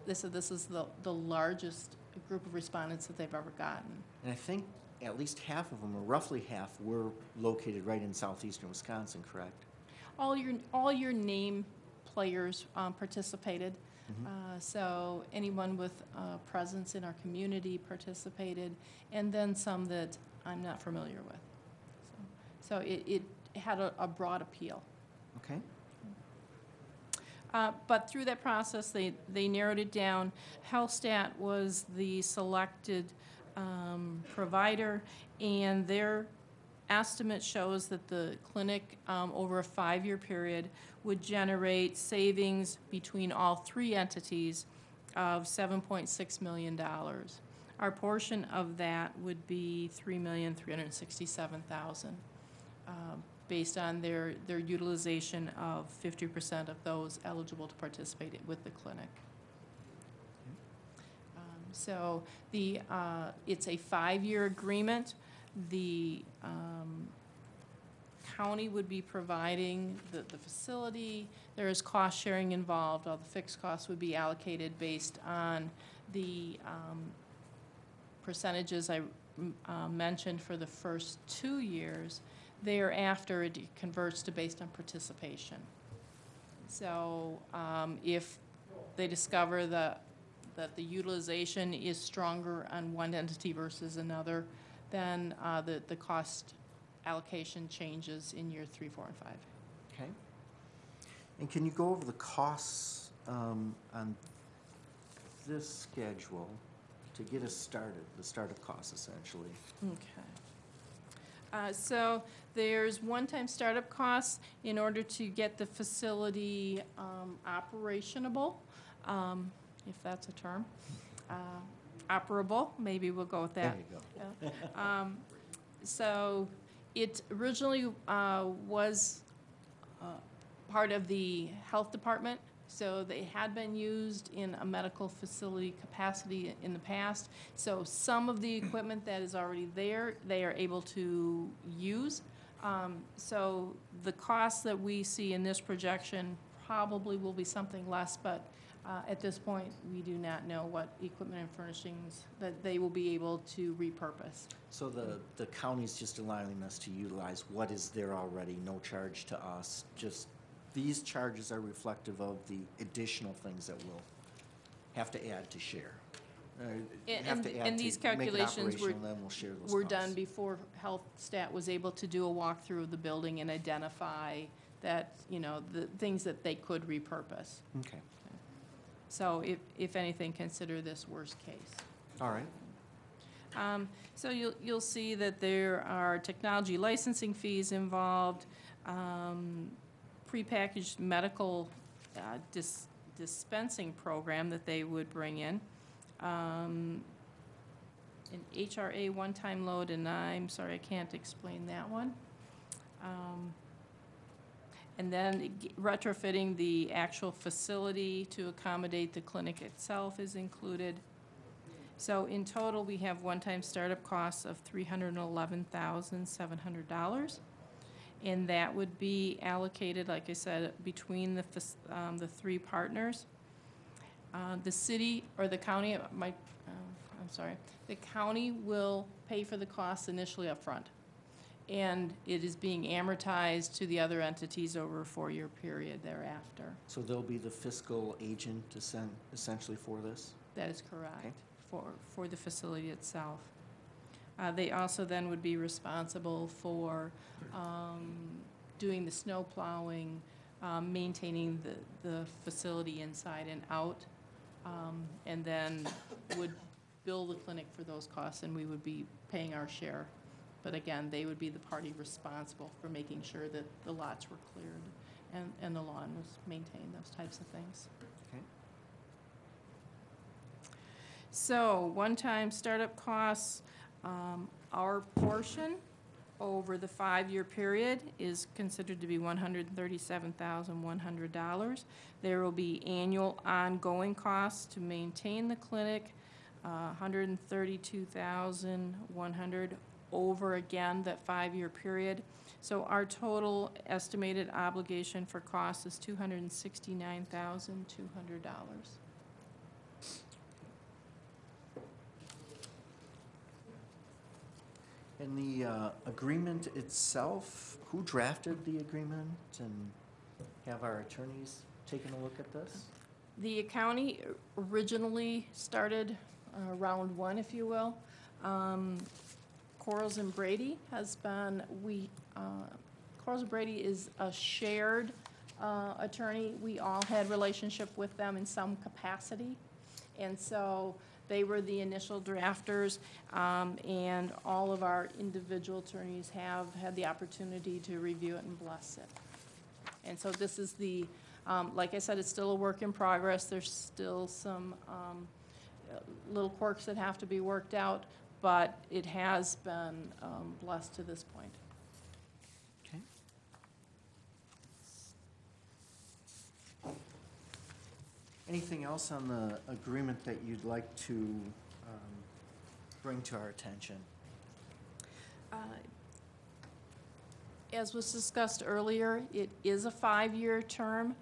they said this is the largest group of respondents that they've ever gotten. And I think at least half of them, or roughly half, were located right in southeastern Wisconsin, correct? All your name players participated. So anyone with presence in our community participated, and then some that I'm not familiar with. So it had a broad appeal. Okay. But through that process, they narrowed it down. HealthStat was the selected provider, and their estimate shows that the clinic, over a 5-year period, would generate savings between all 3 entities of $7.6 million. Our portion of that would be $3,367,000, based on their utilization of 50% of those eligible to participate with the clinic. So it's a 5-year agreement. The county would be providing the facility. There is cost sharing involved. All the fixed costs would be allocated based on the percentages I mentioned for the first 2 years. Thereafter, it converts to based on participation. So if they discover that the utilization is stronger on one entity versus another, then the cost allocation changes in year 3, 4, and 5. Okay. And can you go over the costs on this schedule to get us started, the startup costs essentially? Okay. So there's one-time startup costs in order to get the facility operationable, if that's a term. Operable, maybe we'll go with that. There you go. Yeah. So it originally was part of the health department, so they had been used in a medical facility capacity in the past. So some of the equipment that is already there, they are able to use. So the costs that we see in this projection probably will be something less, but at this point, we do not know what equipment and furnishings that they will be able to repurpose. So the county's just allowing us to utilize what is there already, no charge to us, just these charges are reflective of the additional things that we'll have to add to share. And these calculations then we'll share those were costs. done before HealthStat was able to do a walkthrough of the building and identify that, the things that they could repurpose. Okay, So if anything, consider this worst case. all right. So you'll see that there are technology licensing fees involved, prepackaged medical dispensing program that they would bring in, an HRA one-time load, and I'm sorry, I can't explain that one. And then retrofitting the actual facility to accommodate the clinic itself is included. So in total, we have one-time startup costs of $311,700. And that would be allocated, like I said, between the 3 partners. The city or the county, the county will pay for the costs initially up front. And it is being amortized to the other entities over a 4-year period thereafter. So they'll be the fiscal agent essentially for this? That is correct, Okay. for the facility itself. They also then would be responsible for doing the snow plowing, maintaining the facility inside and out, and then would bill the clinic for those costs, and we would be paying our share. But again, they would be the party responsible for making sure that the lots were cleared and the lawn was maintained, those types of things. Okay. So, one-time startup costs, our portion over the 5-year period is considered to be $137,100. There will be annual ongoing costs to maintain the clinic, $132,100 over again that 5-year period. So our total estimated obligation for costs is $269,200. And the agreement itself, who drafted the agreement, and have our attorneys taken a look at this? The county originally started round 1, if you will. Quarles and Brady has been, Quarles and Brady is a shared attorney. We all had relationship with them in some capacity. And so they were the initial drafters, and all of our individual attorneys have had the opportunity to review it and bless it. And so this is the, like I said, it's still a work in progress. There's still some little quirks that have to be worked out, but it has been blessed to this point. Okay. Anything else on the agreement that you'd like to bring to our attention? As was discussed earlier, it is a 5-year term.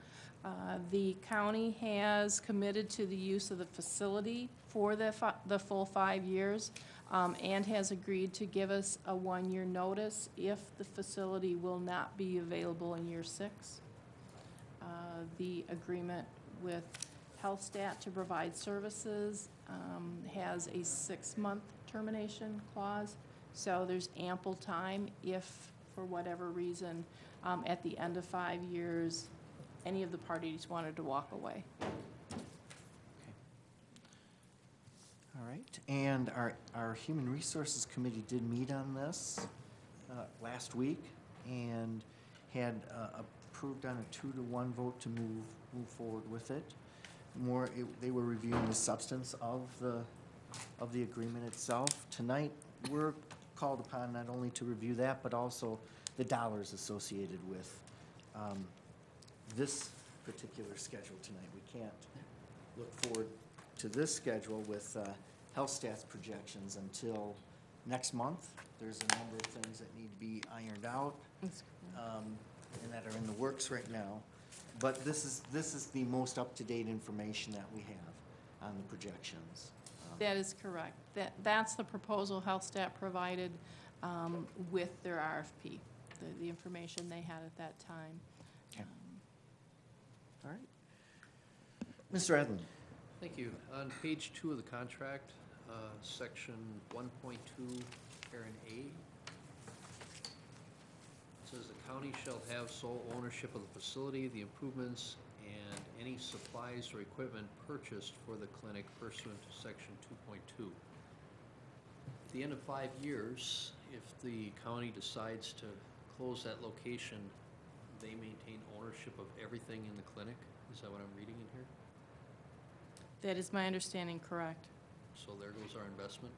The county has committed to the use of the facility for the full 5 years, and has agreed to give us a 1-year notice if the facility will not be available in year 6. The agreement with HealthStat to provide services has a 6-month termination clause, so there's ample time if, for whatever reason, at the end of 5 years, any of the parties wanted to walk away. All right, and our Human Resources Committee did meet on this last week and had approved on a 2-to-1 vote to move forward with it. They were reviewing the substance of the agreement itself. Tonight, we're called upon not only to review that, but also the dollars associated with this particular schedule tonight. We can't look forward to this schedule with HealthStat's projections until next month. There's a number of things that need to be ironed out and that are in the works right now. But this is the most up-to-date information that we have on the projections. That is correct. That's the proposal HealthStat provided with their RFP, the information they had at that time. Okay. All right. Mr. Edlin. Thank you. On page 2 of the contract, section 1.2, parent A, it says the county shall have sole ownership of the facility, the improvements, and any supplies or equipment purchased for the clinic pursuant to section 2.2. At the end of 5 years, if the county decides to close that location, they maintain ownership of everything in the clinic? Is that what I'm reading in here? That is my understanding, correct. So there goes our investment?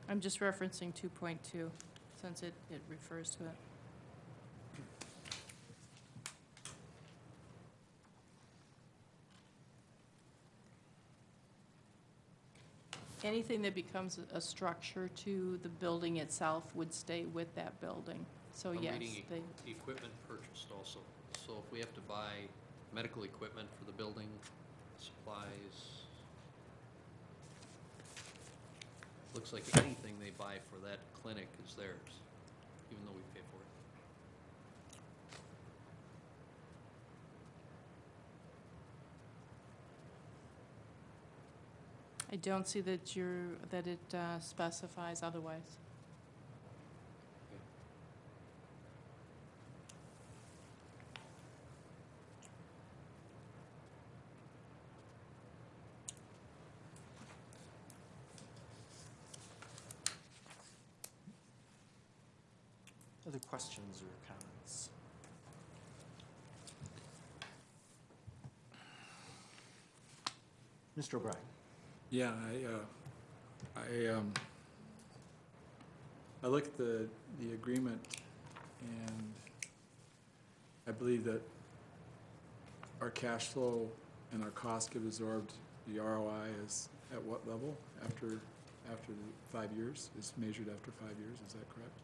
I'm just referencing 2.2 since it refers to it. Anything that becomes a structure to the building itself would stay with that building. So I'm yes, reading they, equipment purchased also. So if we have to buy medical equipment for the building, supplies, looks like anything they buy for that clinic is theirs, even though we pay for it. I don't see that it specifies otherwise. Other questions or comments? Mr. O'Brien. Yeah, I look at the agreement, and I believe that our cash flow and our costs get absorbed. The ROI is at what level after the 5 years? It's measured after 5 years, is that correct?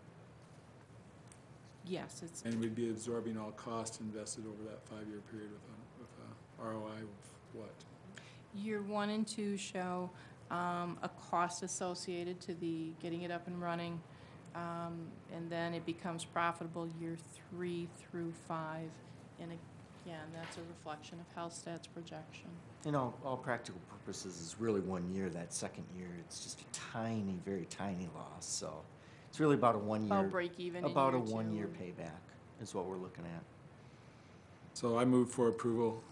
Yes, it's, And we'd be absorbing all costs invested over that 5-year period with a ROI of what? year 1 and 2 show a cost associated to the getting it up and running, and then it becomes profitable year 3 through 5. And again, that's a reflection of HealthStat's projection. In all practical purposes, is really 1 year. That second year, it's just a tiny, very tiny loss. So It's really about a one-year. About break even in About a year two. one-year payback is what we're looking at. So I move for approval,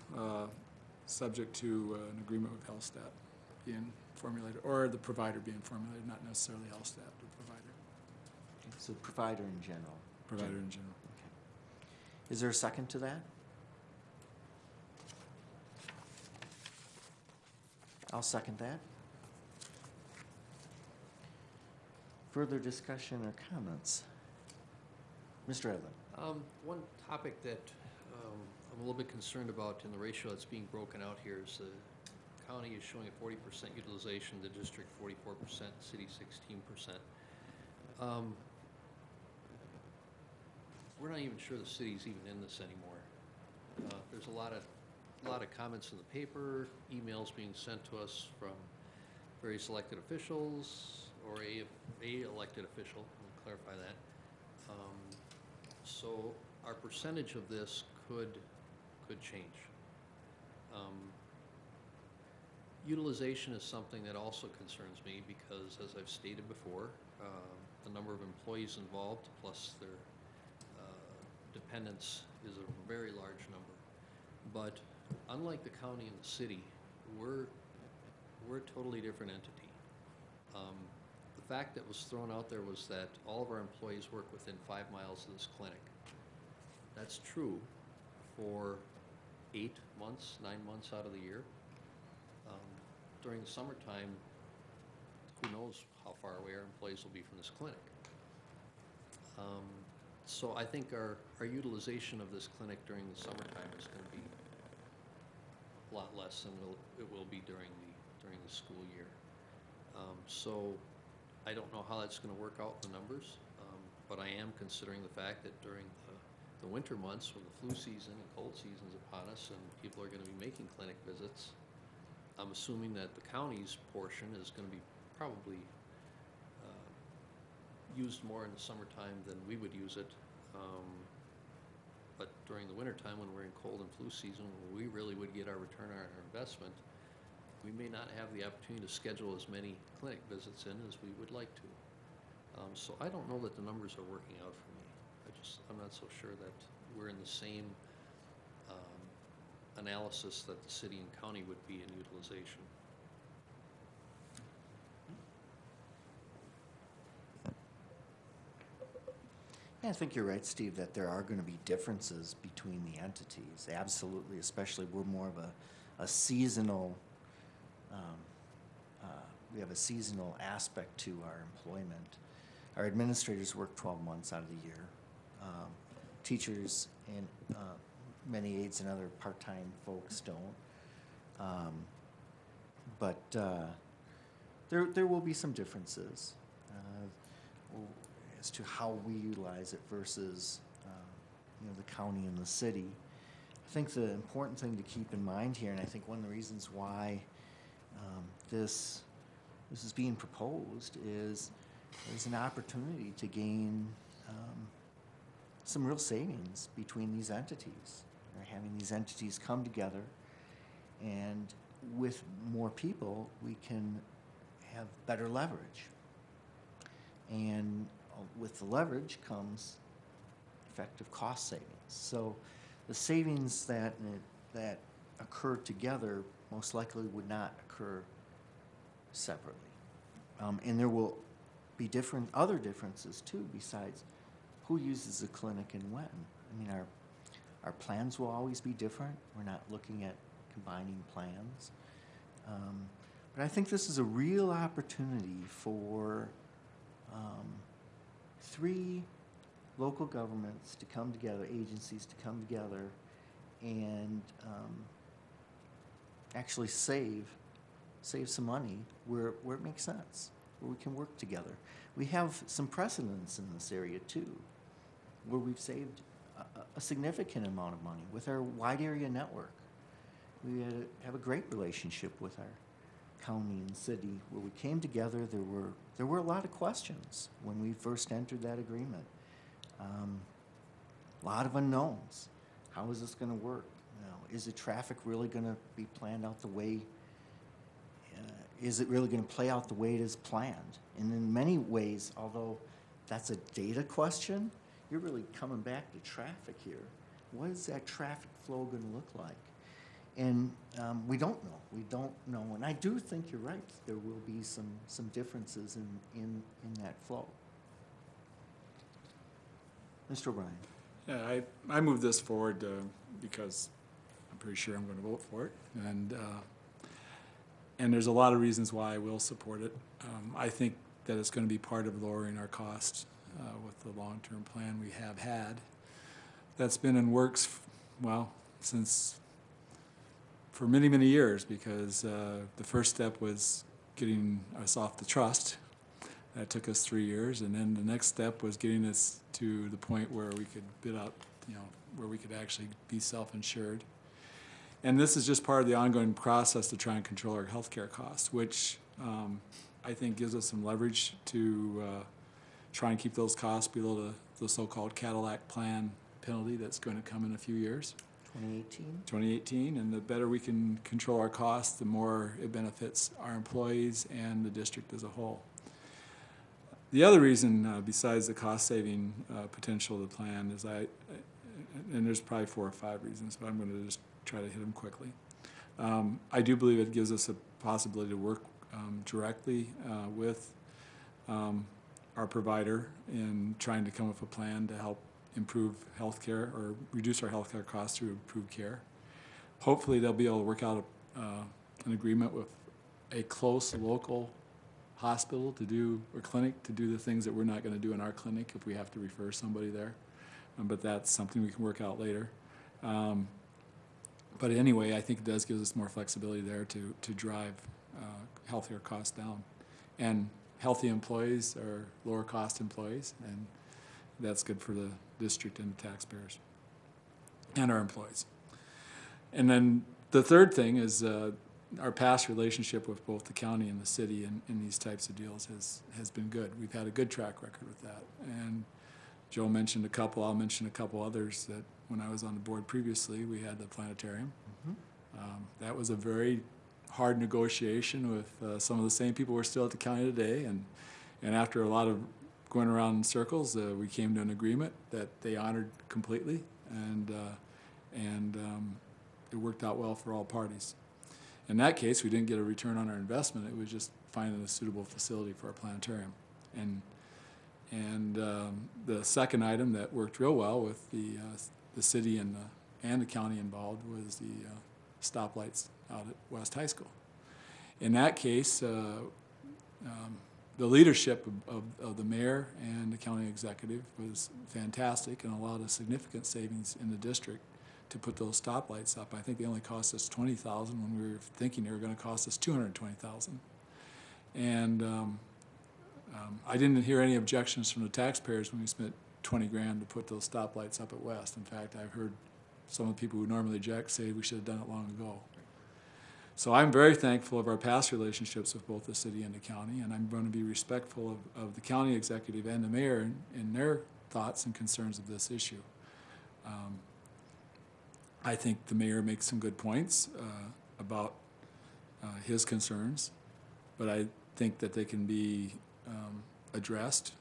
subject to an agreement with Hellstat being formulated, or the provider being formulated, not necessarily Hellstat, the provider, It's a provider in general. provider in general. Okay. Is there a second to that? I'll second that. Further discussion or comments? Mr. Edlin? One topic that I'm a little bit concerned about in the ratio that's being broken out here is the county is showing a 40% utilization, the district 44%, city 16%. We're not even sure the city's even in this anymore. There's a lot of comments in the paper, emails being sent to us from various elected officials or a elected official. Let me clarify that. So our percentage of this could change. Utilization is something that also concerns me because, as I've stated before, the number of employees involved plus their dependents is a very large number. But unlike the county and the city, we're a totally different entity. The fact that was thrown out there was that all of our employees work within 5 miles of this clinic. That's true for 8 months, 9 months out of the year. During the summertime, who knows how far away our employees will be from this clinic. So I think our utilization of this clinic during the summertime is going to be a lot less than it will be during the school year. So I don't know how that's going to work out in the numbers, but I am considering the fact that during the winter months when the flu season and cold season is upon us and people are going to be making clinic visits, I'm assuming that the county's portion is going to be probably used more in the summertime than we would use it. But during the wintertime when we're in cold and flu season, when we really would get our return on our investment, we may not have the opportunity to schedule as many clinic visits in as we would like to. So I don't know that the numbers are working out for me. I'm not so sure that we're in the same analysis that the city and county would be in utilization. Yeah, I think you're right, Steve, that there are going to be differences between the entities. Absolutely, especially we're more of a seasonal, we have a seasonal aspect to our employment. Our administrators work 12 months out of the year. Teachers and many aides and other part-time folks don't. But there will be some differences as to how we utilize it versus the county and the city. I think the important thing to keep in mind here, and I think one of the reasons why this is being proposed, is there's an opportunity to gain some real savings between these entities. Having these entities come together, and with more people, we can have better leverage. And with the leverage comes effective cost savings. So the savings that occur together most likely would not occur separately. And there will be other differences too, besides who uses the clinic and when. I mean, our plans will always be different. We're not looking at combining plans. But I think this is a real opportunity for 3 local governments to come together, agencies to come together, and actually save some money where it makes sense, where we can work together. We have some precedents in this area too, where we've saved a significant amount of money with our wide area network. We have a great relationship with our county and city, where we came together. There were a lot of questions when we first entered that agreement. A lot of unknowns. How is this going to work? Is the traffic really going to be planned out the way? Is it really going to play out the way it is planned? And in many ways, although that's a data question. You're really coming back to traffic here. What is that traffic flow going to look like? And we don't know. We don't know. And I do think you're right. There will be some differences in that flow. Mr. O'Brien. Yeah, I moved this forward because I'm pretty sure I'm going to vote for it. And there's a lot of reasons why I will support it. I think that it's going to be part of lowering our costs with the long-term plan we have had. That's been in works, well, for many, many years, because the first step was getting us off the trust. That took us 3 years, and then the next step was getting us to the point where we could bid out, where we could actually be self-insured. And this is just part of the ongoing process to try and control our healthcare costs, which I think gives us some leverage to try and keep those costs below the so-called Cadillac plan penalty that's going to come in a few years. 2018, and the better we can control our costs, the more it benefits our employees and the district as a whole. The other reason, besides the cost-saving potential of the plan, is and there's probably 4 or 5 reasons, but I'm going to just try to hit them quickly. I do believe it gives us a possibility to work directly with our provider in trying to come up with a plan to help improve health care or reduce our health care costs through improved care. Hopefully they'll be able to work out an agreement with a close local hospital or clinic to do the things that we're not going to do in our clinic if we have to refer somebody there. But that's something we can work out later. But anyway, I think it does give us more flexibility there to drive healthcare costs down. And healthy employees are lower cost employees, and that's good for the district and the taxpayers and our employees. And then the third thing is our past relationship with both the county and the city in these types of deals has been good. We've had a good track record with that. And Joe mentioned a couple, I'll mention a couple others that when I was on the board previously, we had the planetarium. That was a very hard negotiation with some of the same people who are still at the county today. And after a lot of going around in circles, we came to an agreement that they honored completely, and it worked out well for all parties. In that case, we didn't get a return on our investment. It was just finding a suitable facility for our planetarium. And the second item that worked real well with the city and the county involved was the stoplights out at West High School. In that case, the leadership of the mayor and the county executive was fantastic and allowed a significant savings in the district to put those stoplights up. I think they only cost us $20,000 when we were thinking they were going to cost us $220,000. And I didn't hear any objections from the taxpayers when we spent $20,000 to put those stoplights up at West. In fact, I've heard some of the people who normally object say we should have done it long ago. So I'm very thankful of our past relationships with both the city and the county, and I'm going to be respectful of the county executive and the mayor in their thoughts and concerns of this issue. I think the mayor makes some good points about his concerns, but I think that they can be addressed,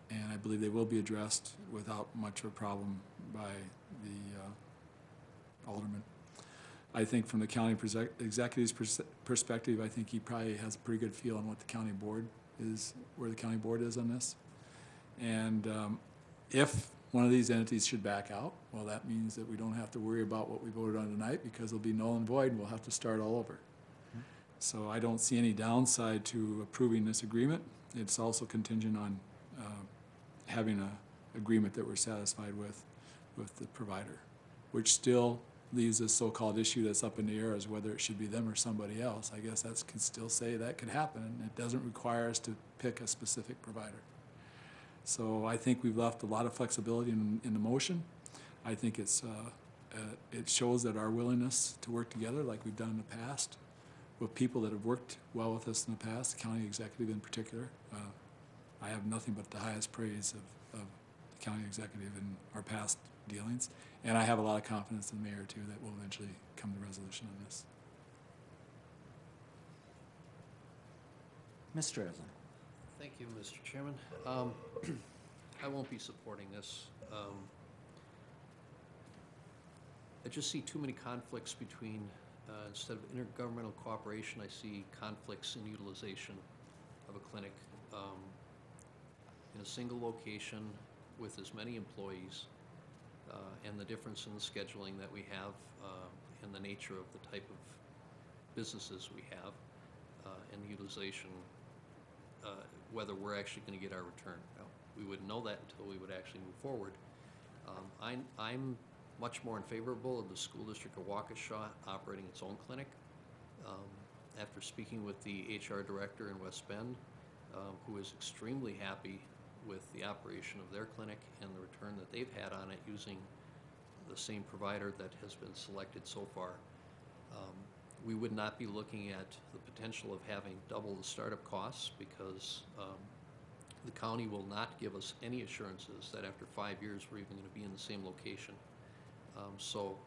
and I believe they will be addressed without much of a problem by the alderman. I think from the county executive's perspective, I think he probably has a pretty good feel on what the county board is, where the county board is on this. And if one of these entities should back out, well, that means that we don't have to worry about what we voted on tonight, because it'll be null and void and we'll have to start all over. So I don't see any downside to approving this agreement. It's also contingent on having an agreement that we're satisfied with the provider, which still leaves this so-called issue that's up in the air as whether it should be them or somebody else. I guess that can still say that could happen, and it doesn't require us to pick a specific provider. So I think we've left a lot of flexibility in the motion. I think it shows that our willingness to work together like we've done in the past with people that have worked well with us in the past, the county executive in particular. I have nothing but the highest praise of the county executive in our past dealings. And I have a lot of confidence in the mayor, too, that we'll eventually come to resolution on this. Mr. Edlin. Thank you, Mr. Chairman. I won't be supporting this. I just see too many conflicts between, instead of intergovernmental cooperation, I see conflicts in utilization of a clinic in a single location with as many employees, and the difference in the scheduling that we have, and the nature of the type of businesses we have, and the utilization, whether we're actually going to get our return. Now, we wouldn't know that until we would actually move forward. I'm much more in favorable of the school district of Waukesha operating its own clinic. After speaking with the HR director in West Bend, who is extremely happy with the operation of their clinic and the return that they've had on it using the same provider that has been selected so far, we would not be looking at the potential of having double the startup costs because the county will not give us any assurances that after 5 years we're even going to be in the same location. So,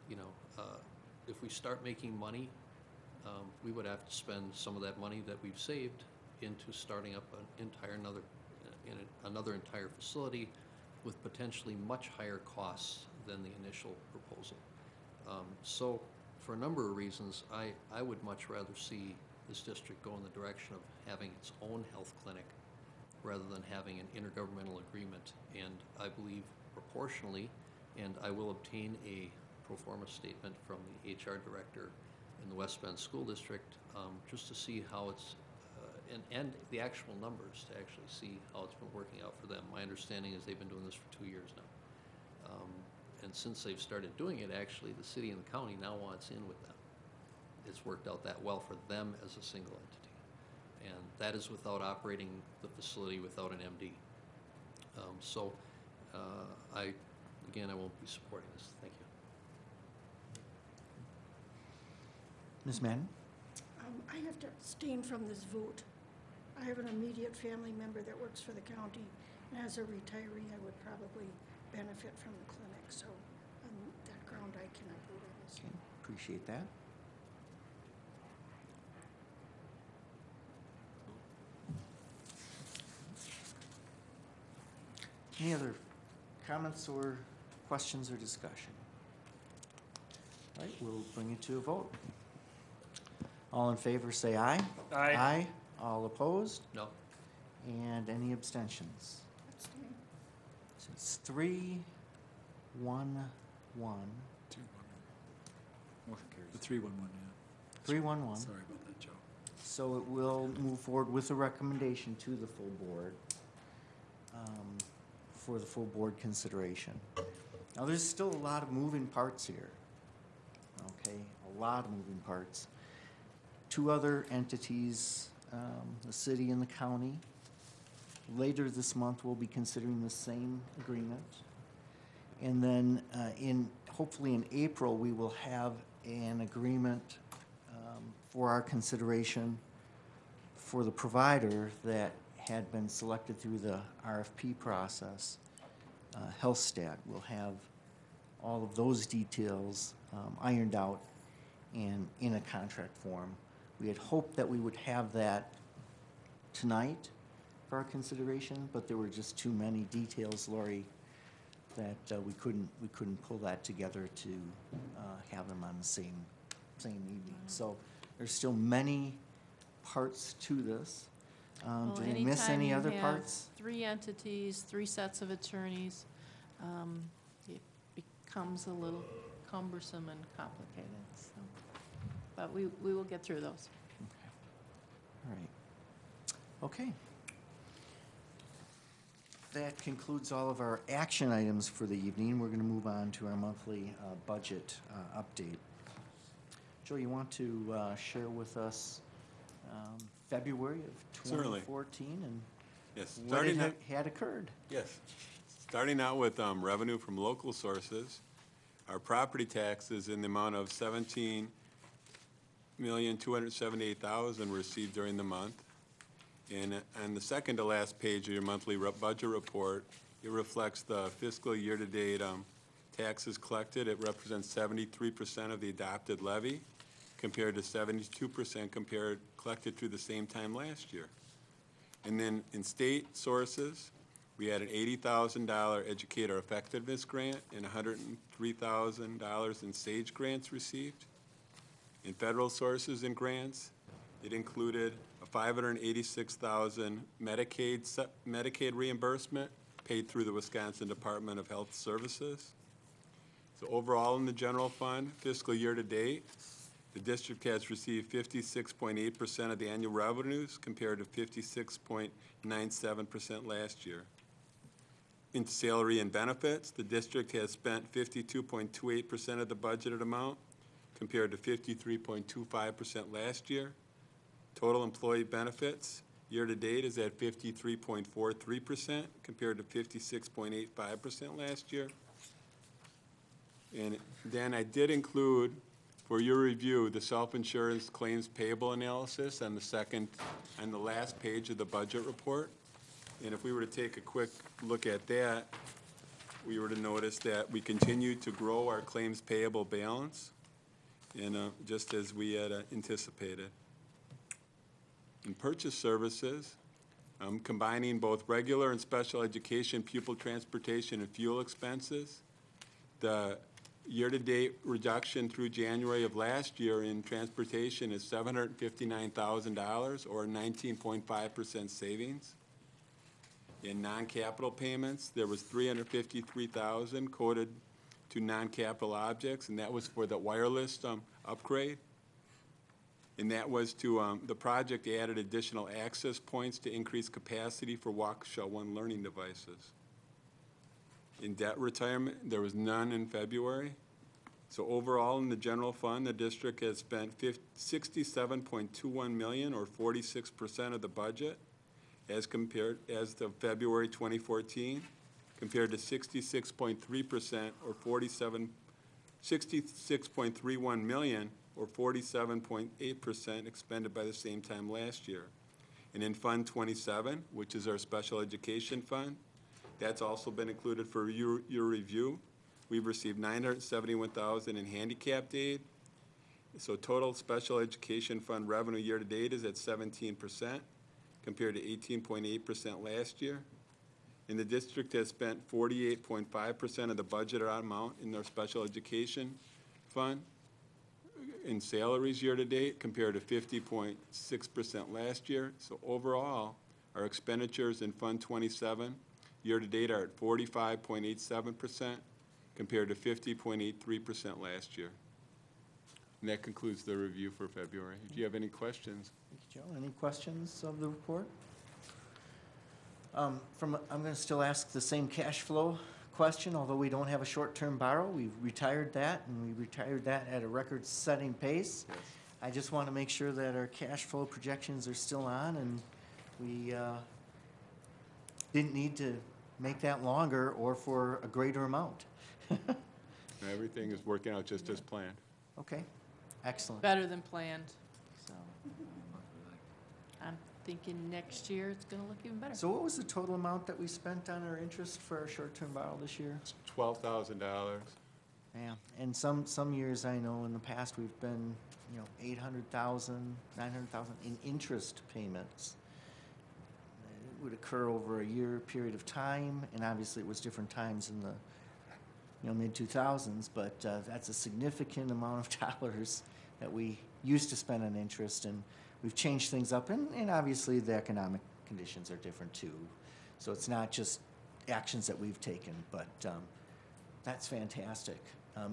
you know, if we start making money, we would have to spend some of that money that we've saved into starting up another entire facility with potentially much higher costs than the initial proposal. So, for a number of reasons, I would much rather see this district go in the direction of having its own health clinic rather than having an intergovernmental agreement. And I believe proportionally, and I will obtain a pro forma statement from the HR director in the West Bend School District just to see how it's, and the actual numbers to actually see how it's been working out for them. My understanding is they've been doing this for 2 years now. And since they've started doing it, actually, the city and the county now wants in with them. It's worked out that well for them as a single entity. And that is without operating the facility without an MD. Again, I won't be supporting this. Thank you. Ms. Madden? I have to abstain from this vote. I have an immediate family member that works for the county, and as a retiree, I would probably benefit from the clinic. So on that ground, I cannot vote on this. Okay, appreciate that. Any other comments or questions or discussion? All right, we'll bring it to a vote. All in favor, say aye. Aye. Aye. All opposed? No? And any abstentions? Abstain. So it's 3-1-1. 2-1. Motion carries. The 3-1-1, yeah. 3-1-1. Sorry about that, Joe. So it will move forward with a recommendation to the full board for the full board consideration. Now, there's still a lot of moving parts here, okay? A lot of moving parts. 2 other entities, the city and the county, later this month will be considering the same agreement. And then hopefully in April, we will have an agreement for our consideration for the provider that had been selected through the RFP process. HealthStat will have all of those details ironed out and in a contract form. We had hoped that we would have that tonight for our consideration, but there were just too many details, Lori, that we couldn't pull that together to have them on the same evening. So there's still many parts to this. Well, Did I miss any other parts? 3 entities, 3 sets of attorneys, it becomes a little cumbersome and complicated, so. But we will get through those. All right. Okay. That concludes all of our action items for the evening. We're going to move on to our monthly budget update. Joe, you want to share with us February of Certainly. 2014 and Yes, what had occurred? Yes. Starting out with revenue from local sources, our property taxes in the amount of $17,278,000 were received during the month. And on the second to last page of your monthly budget report, it reflects the fiscal year-to-date taxes collected. It represents 73% of the adopted levy, compared to 72% collected through the same time last year. And then in state sources, we had an $80,000 educator effectiveness grant and $103,000 in SAGE grants received. In federal sources and grants, it included a $586,000 Medicaid reimbursement paid through the Wisconsin Department of Health Services. So overall in the general fund, fiscal year to date, the district has received 56.8% of the annual revenues compared to 56.97% last year. In salary and benefits, the district has spent 52.28% of the budgeted amount compared to 53.25% last year. Total employee benefits year-to-date is at 53.43% compared to 56.85% last year. And then I did include, for your review, the self-insurance claims payable analysis on the last page of the budget report. And if we were to take a quick look at that, we were to notice that we continued to grow our claims payable balance, and just as we had anticipated. In purchase services, combining both regular and special education pupil transportation and fuel expenses, the year-to-date reduction through January of last year in transportation is $759,000 or 19.5% savings. In non-capital payments, there was $353,000 coded to non-capital objects, and that was for the wireless upgrade. And that was to, the project added additional access points to increase capacity for Waukesha One learning devices. In debt retirement, there was none in February. So overall, in the general fund, the district has spent $67.21 million, or 46% of the budget, as of February 2014, compared to 66.3%, or $66.31 million, or 47.8% expended by the same time last year. And in Fund 27, which is our special education fund, that's also been included for your review. We've received $971,000 in handicapped aid. So total special education fund revenue year-to-date is at 17%, compared to 18.8% last year. And the district has spent 48.5% of the budgeted amount in their special education fund in salaries year-to-date, compared to 50.6% last year. So overall, our expenditures in Fund 27 year-to-date are at 45.87%, compared to 50.83% last year. And that concludes the review for February. Do you have any questions? Thank you, Joe. Any questions of the report? I'm going to still ask the same cash flow question, although we don't have a short-term borrow. We've retired that, and we retired that at a record-setting pace. Yes. I just want to make sure that our cash flow projections are still on, and we didn't need to make that longer or for a greater amount. Everything is working out just as planned. Okay, excellent. Better than planned, so I'm thinking next year it's gonna look even better. So what was the total amount that we spent on our interest for our short-term borrow this year? It's $12,000. Yeah, and some years I know in the past we've been, you know, 800,000, 900,000 in interest payments. It would occur over a year period of time, and obviously it was different times in the, you know, mid-2000s, but that's a significant amount of dollars that we used to spend on interest, and we've changed things up, and obviously the economic conditions are different too. So it's not just actions that we've taken, but that's fantastic.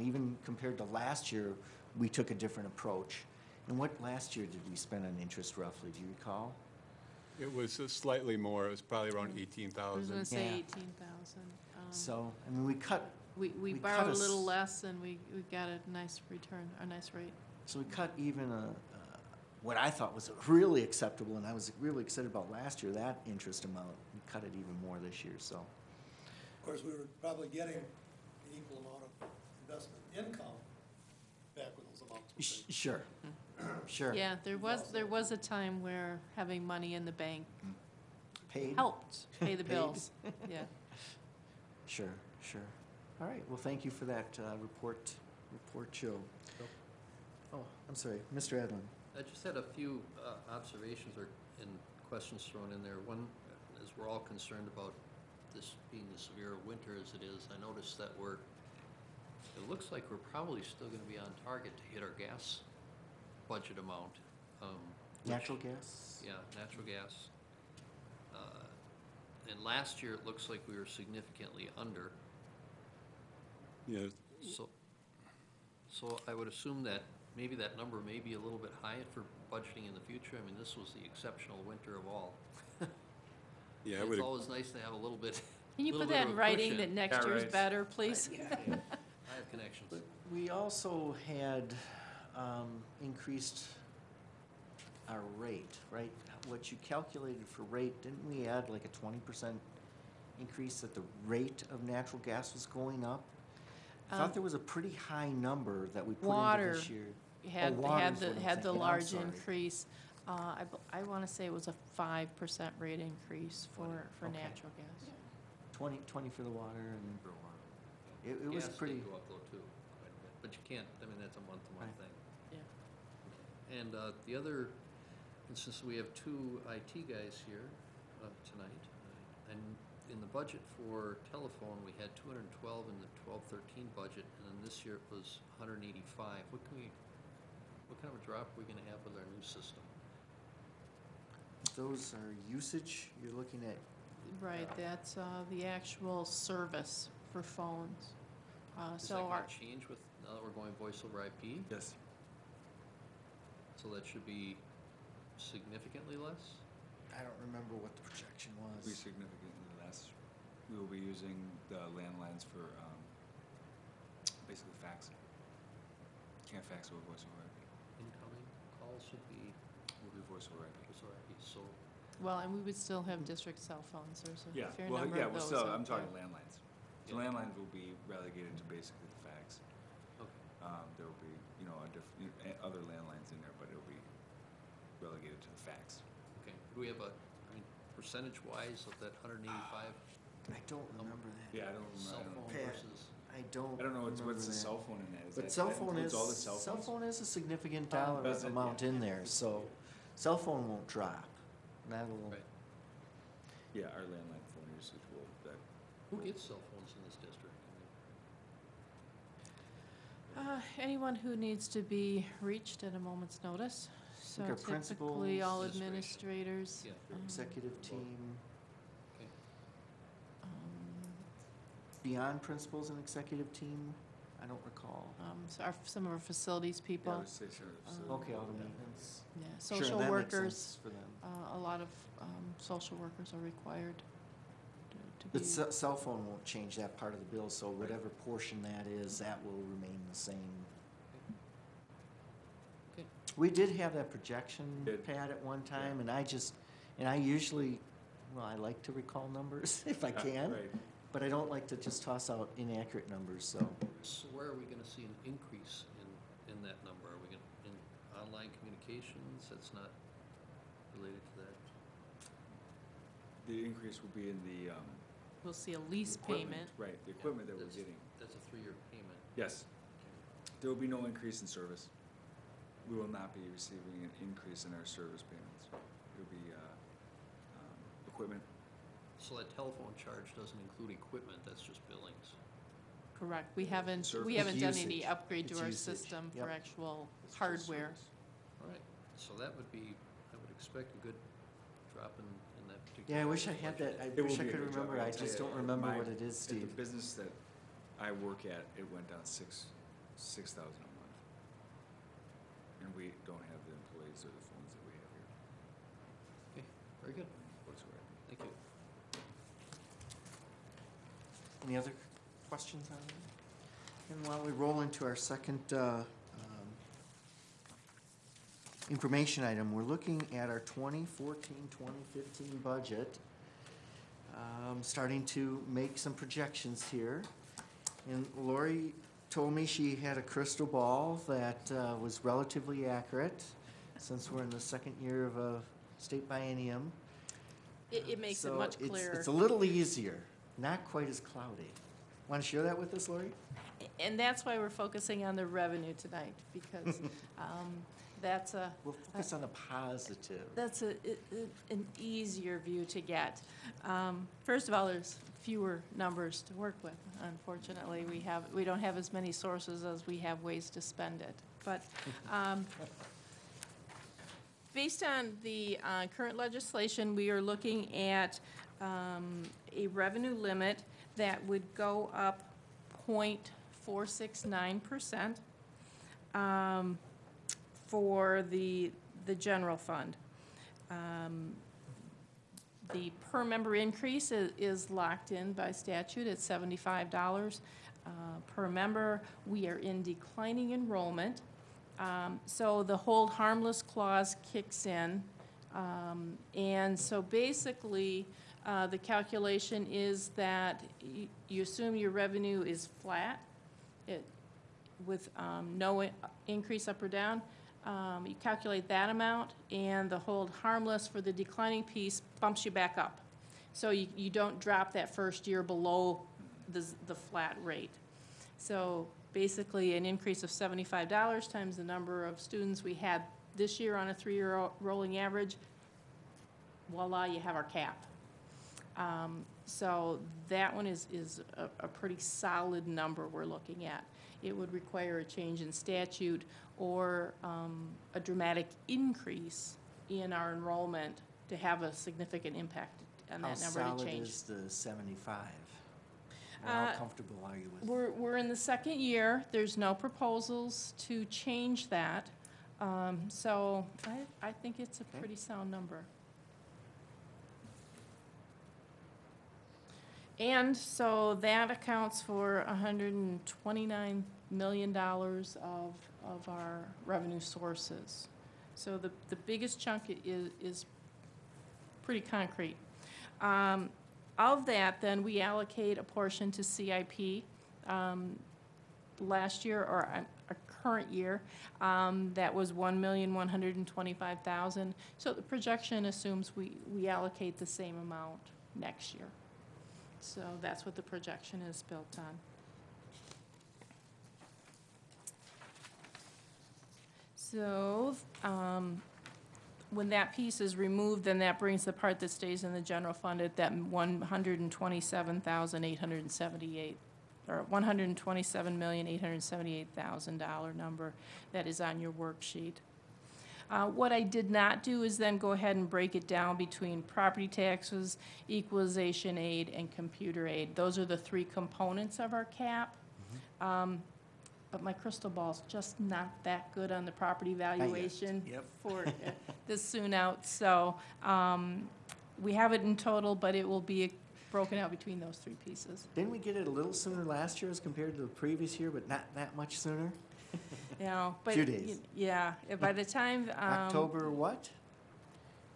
Even compared to last year, we took a different approach. And what last year did we spend on interest roughly? Do you recall? It was slightly more. It was probably around I was 18,000. gonna say Yeah. 18,000. So, I mean, we cut We we borrowed cut a a little s- less and we got a nice return, a nice rate. So we cut even what I thought was really acceptable, and I was really excited about last year, that interest amount. We cut it even more this year, so. Of course, we were probably getting the equal amount of investment income back when those amounts were paid. Sure, sure. Yeah, there was a time where having money in the bank Paid? helped pay the Paid. bills. Yeah. Sure, sure. All right, well, thank you for that report, Joe. Oh, I'm sorry, Mr. Edlin. I just had a few observations or and questions thrown in there. One, as we're all concerned about this being as severe a winter as it is, I noticed that it looks like we're probably still gonna be on target to hit our gas budget amount. Natural gas? Yeah, natural gas. And last year, it looks like we were significantly under. Yeah, So I would assume that maybe that number may be a little bit high for budgeting in the future. I mean, this was the exceptional winter of all. yeah, I It's would, always nice to have a little bit, Can you little put bit that of in a writing cushion. that next year's better, please? I have connections. But we also had increased our rate, right? What you calculated for rate, didn't we add like a 20% increase that the rate of natural gas was going up? I thought there was a pretty high number that we put into Water this year. Had, water's what I'm had the thinking. I'm large sorry. increase. I want to say it was a 5% rate increase for Okay. natural gas. 20 for the water, and For a while. it was Gas pretty, did go up though too, quite a bit, but you can't, I mean, that's a month-to-month Right. thing. Yeah. And the other, and since we have two IT guys here tonight, and in the budget for telephone, we had 212 in the 12-13 budget, and then this year it was 185. What kind of a drop are we gonna have with our new system? those are usage, you're looking at, Right, that's the actual service for phones. Is So that our, gonna change with, now that we're going voice over IP? Yes. So that should be significantly less? I don't remember what the projection Be was. significantly less. We will be using the landlines for, basically fax. Can't fax over voice over IP. Incoming calls should be Will be voice over IP. voice over IP, so well, and we would still have district cell phones. There's a Yeah, fair well, number yeah, of we're those still, out I'm talking there. landlines. Yeah. The landlines will be relegated to basically the fax. okay. There will be, other landlines in there, but it'll be relegated to the fax. Okay, do we have percentage-wise of that 185 I don't remember that. Yeah, I don't cell remember. phone Pat. versus? I don't I don't know remember what's the that. cell phone in that. Is But that- cell that phone includes is, all the cell cell phones? phone is a significant dollar Does it? amount Yeah. in there, so cell phone won't drop. That'll, Right. Yeah, our landline phone usage will, that, Who gets cell phones in this district? I mean, Anyone who needs to be reached at a moment's notice. So Like our typically, all principals, administrators. Yeah. executive team, Okay, um, beyond principals and executive team, I don't recall. some of our facilities yeah, I people, would say sure. Okay, all the maintenance. yeah, Sure, social that makes workers. sense for them. A lot of social workers are required to be. But cell phone won't change that part of the bill, so whatever portion that is, that will remain the same. Okay. We did have that projection Did. pad at one time, and I usually, well, I like to recall numbers if I can, Right. but I don't like to just toss out inaccurate numbers, so. so where are we gonna see an increase in that number? Are we gonna, in online communications, that's not related to that? The increase will be in the, We'll see a lease equipment, payment. right, the equipment that we're That's- getting. That's a 3-year payment. Yes. There will be no increase in service. We will not be receiving an increase in our service payments. It'll be, equipment. So that telephone charge doesn't include equipment, that's just billings. Correct. We haven't Service. done Usage. any upgrade to It's our usage. system Yep. for actual It's just hardware. service. All right, so that would be, I would expect a good drop in that particular. Yeah, I wish I budget. had that, I It will wish I be a could good job, remember, I'll I tell just you. don't remember My- what it is, At Steve. the business that I work at, it went down 6,000 a month. And we don't have the employees or the phones that we have here Okay, very good, whatsoever. thank you. Any other questions on that? And while we roll into our second information item, we're looking at our 2014-2015 budget, starting to make some projections here. And Lori told me she had a crystal ball that was relatively accurate, since we're in the second year of a state biennium. It makes it So much it's- clearer. It's a little easier, not quite as cloudy. Want to share that with us, Lori? And that's why we're focusing on the revenue tonight, because that's a. We'll focus on the positive. That's an easier view to get. First of all, there's fewer numbers to work with. Unfortunately, we don't have as many sources as we have ways to spend it. But based on the current legislation, we are looking at a revenue limit that would go up 0.469%. For the general fund. The per member increase is locked in by statute at $75 per member. We are in declining enrollment, so the hold harmless clause kicks in. And so basically, the calculation is that you assume your revenue is flat with no increase up or down. You calculate that amount, and the hold harmless for the declining piece bumps you back up. So you don't drop that first year below the flat rate. So basically, an increase of $75 times the number of students we had this year on a 3-year rolling average, voila, you have our cap. So that one is a pretty solid number we're looking at. It would require a change in statute or a dramatic increase in our enrollment to have a significant impact on that number to change. How solid is the 75? How comfortable are you with it? We're in the second year. There's no proposals to change that. So I think it's a pretty sound number. And so that accounts for $129 million of our revenue sources. So the biggest chunk is pretty concrete. Of that, then, we allocate a portion to CIP. Last year, or a current year, that was $1,125,000. So the projection assumes we allocate the same amount next year. So that's what the projection is built on. So when that piece is removed, then that brings the part that stays in the general fund at that $127,878, or $127,878,000 number that is on your worksheet. What I did not do is then go ahead and break it down between property taxes, equalization aid, and computer aid. Those are the 3 components of our cap. But my crystal ball's just not that good on the property valuation for this soon out. So we have it in total, but it will be broken out between those 3 pieces. Didn't we get it a little sooner last year as compared to the previous year, but not that much sooner? You know, but Few days. Yeah, by the time October what?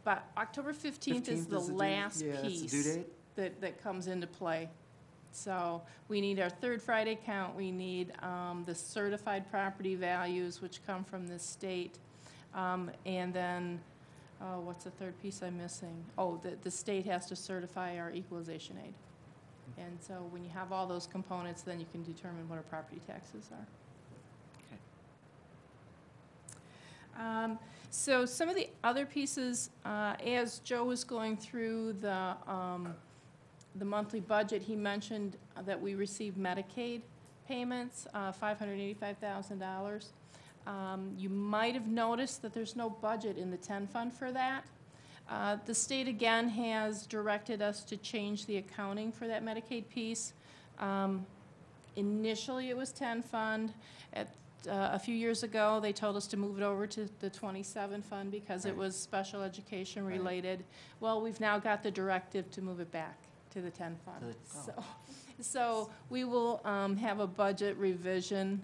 But October 15th is the last piece due date? that comes into play. So we need our third Friday count. We need the certified property values, which come from the state, and then what's the third piece I'm missing? Oh, the state has to certify our equalization aid. And so when you have all those components, then you can determine what our property taxes are. So some of the other pieces, as Joe was going through the monthly budget, he mentioned that we received Medicaid payments, $585,000. You might have noticed that there's no budget in the 10 fund for that. The state again has directed us to change the accounting for that Medicaid piece. Initially it was 10 fund. A few years ago, they told us to move it over to the 27 fund because it was special education related. Well, we've now got the directive to move it back to the 10 fund. So we will have a budget revision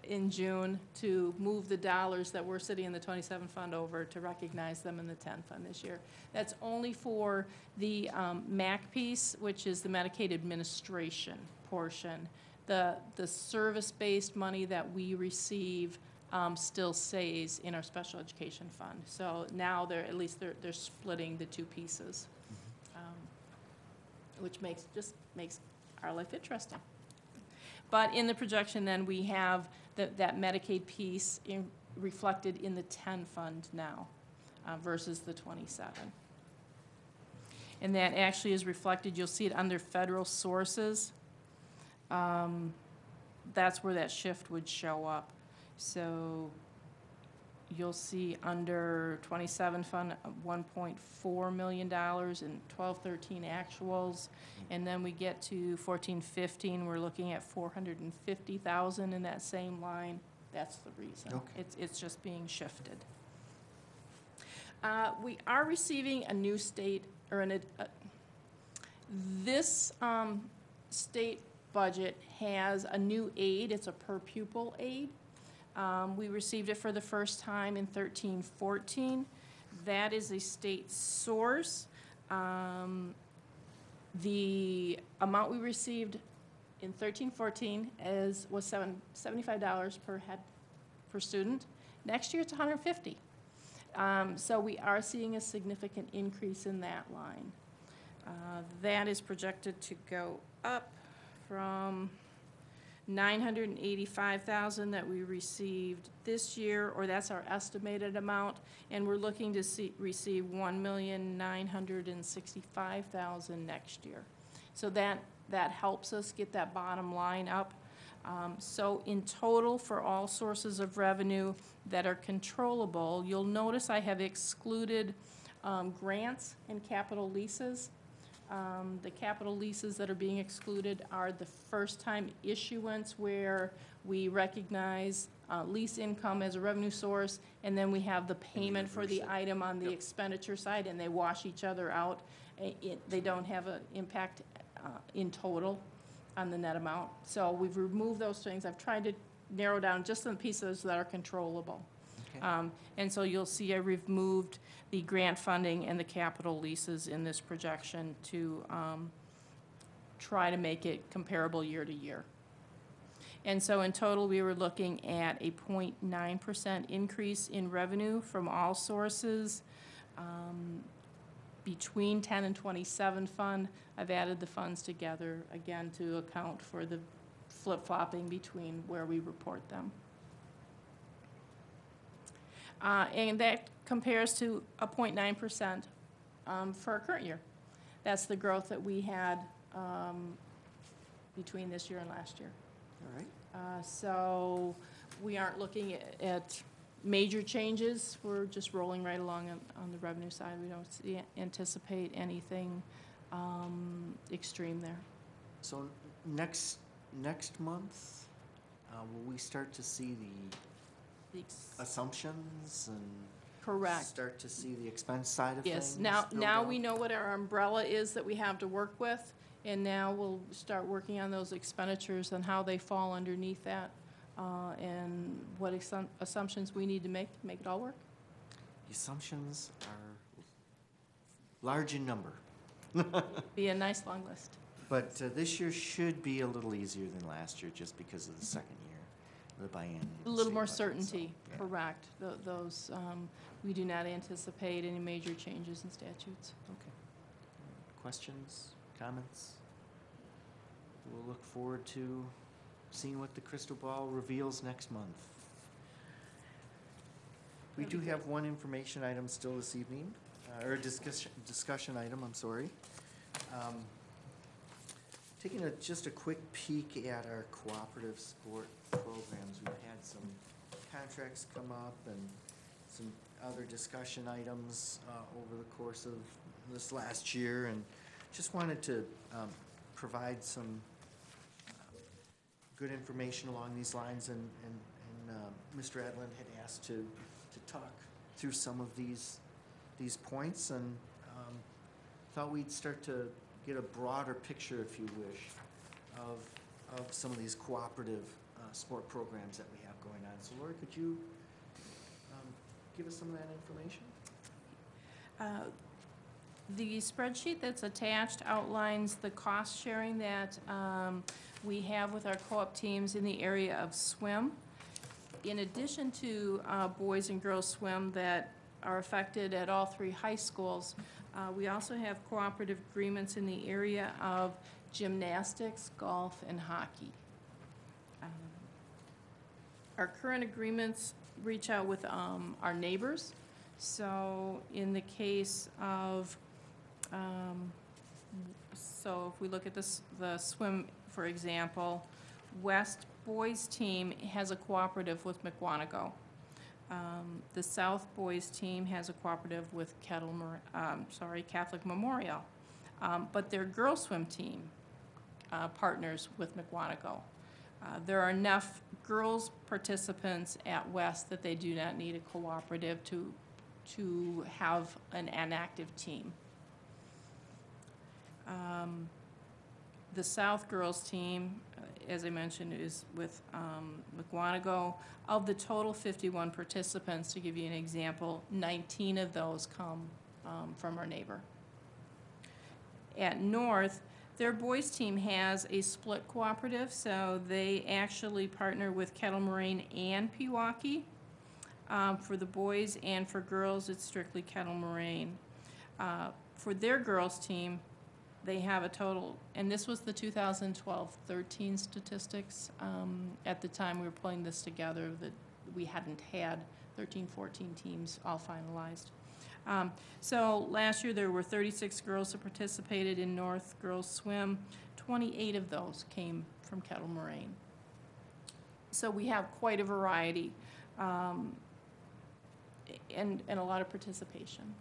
in June to move the dollars that were sitting in the 27 fund over to recognize them in the 10 fund this year. That's only for the MAC piece, which is the Medicaid administration portion. The service-based money that we receive still stays in our special education fund. So now they're splitting the 2 pieces, which makes our life interesting. But in the projection, then we have that Medicaid piece reflected in the 10 fund now versus the 27. And that actually is reflected, you'll see it under federal sources. That's where that shift would show up. So you'll see under 27 fund, $1.4 million in 12-13 actuals. And then we get to 14-15, we're looking at $450,000 in that same line. That's the reason. Okay. It's just being shifted. We are receiving a new state, or this state budget has a new aid. It's a per pupil aid. We received it for the first time in 13-14. That is a state source. The amount we received in 13-14 was $75 per head per student. Next year it's $150. So we are seeing a significant increase in that line. That is projected to go up from $985,000 that we received this year, or that's our estimated amount, and we're looking to receive $1,965,000 next year. So that helps us get that bottom line up. So in total, for all sources of revenue that are controllable, you'll notice I have excluded grants and capital leases. The capital leases that are being excluded are the first-time issuance where we recognize lease income as a revenue source, and then we have the payment for the item on the expenditure side, and they wash each other out. They don't have an impact in total on the net amount. So we've removed those things. I've tried to narrow down just the pieces that are controllable. Okay. And so you'll see I removed the grant funding and the capital leases in this projection to try to make it comparable year to year. And so in total, we were looking at a 0.9% increase in revenue from all sources. Between 10 and 27 fund, I've added the funds together again to account for the flip-flopping between where we report them. And that compares to a 0.9% for our current year. That's the growth that we had between this year and last year. All right. So we aren't looking at major changes. We're just rolling right along on the revenue side. We don't anticipate anything extreme there. So next month, will we start to see the assumptions and Correct. start to see the expense side of Yes, things? now build out? we know what our umbrella is that we have to work with, and now we'll start working on those expenditures and how they fall underneath that, and what assumptions we need to make it all work. The assumptions are large in number. Be a nice long list. But this year should be a little easier than last year just because of the second year, the biennial. A little state more budget, so, certainty, yeah. correct. Those, we do not anticipate any major changes in statutes. Okay. Questions, comments? We'll look forward to seeing what the crystal ball reveals next month. We do have one information item still this evening, or a discussion item, I'm sorry. Taking just a quick peek at our cooperative sport programs, we've had some contracts come up and some other discussion items over the course of this last year, and just wanted to provide some good information along these lines, and Mr. Edlin had asked to talk through some of these points, and thought we'd start to get a broader picture, if you wish, of some of these cooperative sport programs that we have going on. So Laura, could you give us some of that information? The spreadsheet that's attached outlines the cost sharing that we have with our co-op teams in the area of swim. In addition to boys and girls swim that are affected at all three high schools, we also have cooperative agreements in the area of gymnastics, golf, and hockey. Our current agreements reach out with our neighbors. So in the case of, so if we look at this, the swim, for example, West Boys Team has a cooperative with McWanago. The South Boys Team has a cooperative with Catholic Memorial. But their girls swim team partners with McWanago. There are enough girls participants at West that they do not need a cooperative to have an active team. The South girls team, as I mentioned, is with McWanago. Of the total 51 participants, to give you an example, 19 of those come from our neighbor. At North, their boys team has a split cooperative, so they actually partner with Kettle Moraine and Pewaukee. For the boys and for girls, it's strictly Kettle Moraine. For their girls team, they have a total, and this was the 2012-13 statistics. At the time we were pulling this together, that we hadn't had 13-14 teams all finalized. So last year there were 36 girls that participated in North Girls Swim. 28 of those came from Kettle Moraine. So we have quite a variety and a lot of participation.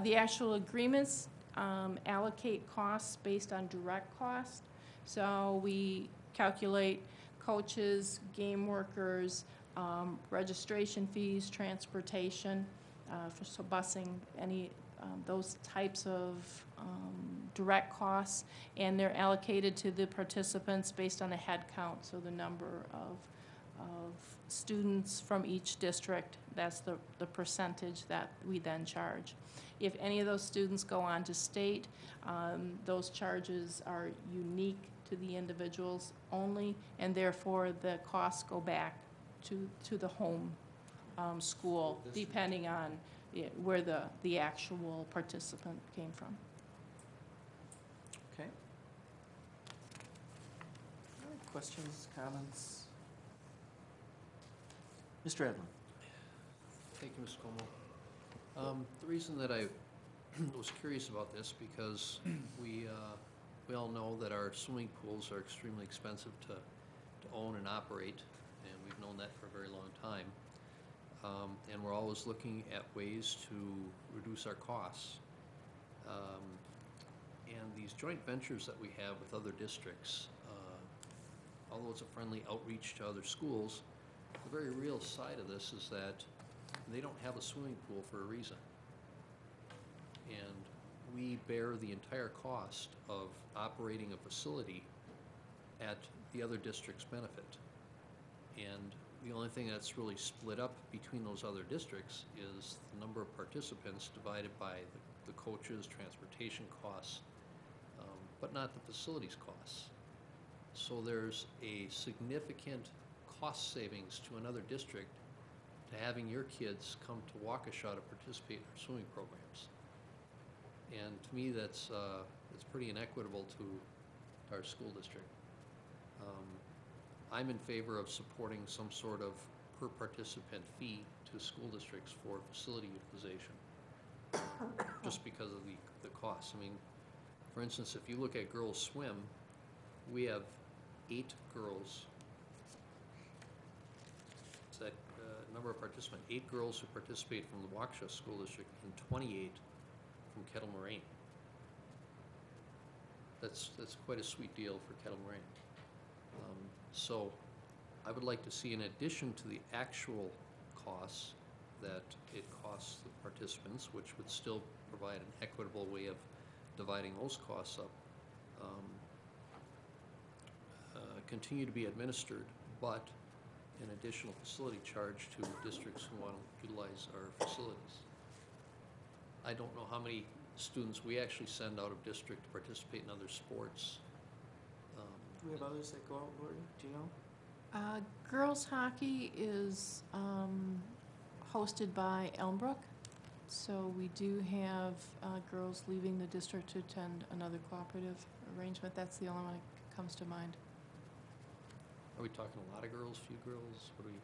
The actual agreements allocate costs based on direct cost. So we calculate coaches, game workers, registration fees, transportation, so busing, any those types of direct costs, and they're allocated to the participants based on a head count, so the number of students from each district, that's the percentage that we then charge. If any of those students go on to state, those charges are unique to the individuals only, and therefore the costs go back to the home school, depending on where the actual participant came from. Okay. All right, questions, comments? Mr. Edlin? Thank you, Ms. Como. The reason that I was curious about this, because we all know that our swimming pools are extremely expensive to own and operate, and we've known that for a very long time. And we're always looking at ways to reduce our costs. And these joint ventures that we have with other districts, although it's a friendly outreach to other schools, the very real side of this is that they don't have a swimming pool for a reason. And we bear the entire cost of operating a facility at the other district's benefit. And the only thing that's really split up between those other districts is the number of participants divided by the coaches, transportation costs, but not the facilities costs. So there's a significant cost savings to another district to having your kids come to Waukesha to participate in our swimming programs. And to me, that's it's pretty inequitable to our school district. I'm in favor of supporting some sort of per participant fee to school districts for facility utilization, just because of the costs. I mean, for instance, if you look at girls swim, we have 8 girls. It's that number of participants, 8 girls who participate from the Waukesha School District and 28 from Kettle Moraine. That's quite a sweet deal for Kettle Moraine. So I would like to see, in addition to the actual costs that it costs the participants, which would still provide an equitable way of dividing those costs up, continue to be administered, but an additional facility charge to districts who want to utilize our facilities. I don't know how many students we actually send out of district to participate in other sports. Do we have others that go out, Lori? Do you know? Girls hockey is hosted by Elmbrook, so we do have girls leaving the district to attend another cooperative arrangement. That's the only one that comes to mind. Are we talking a lot of girls, few girls? What do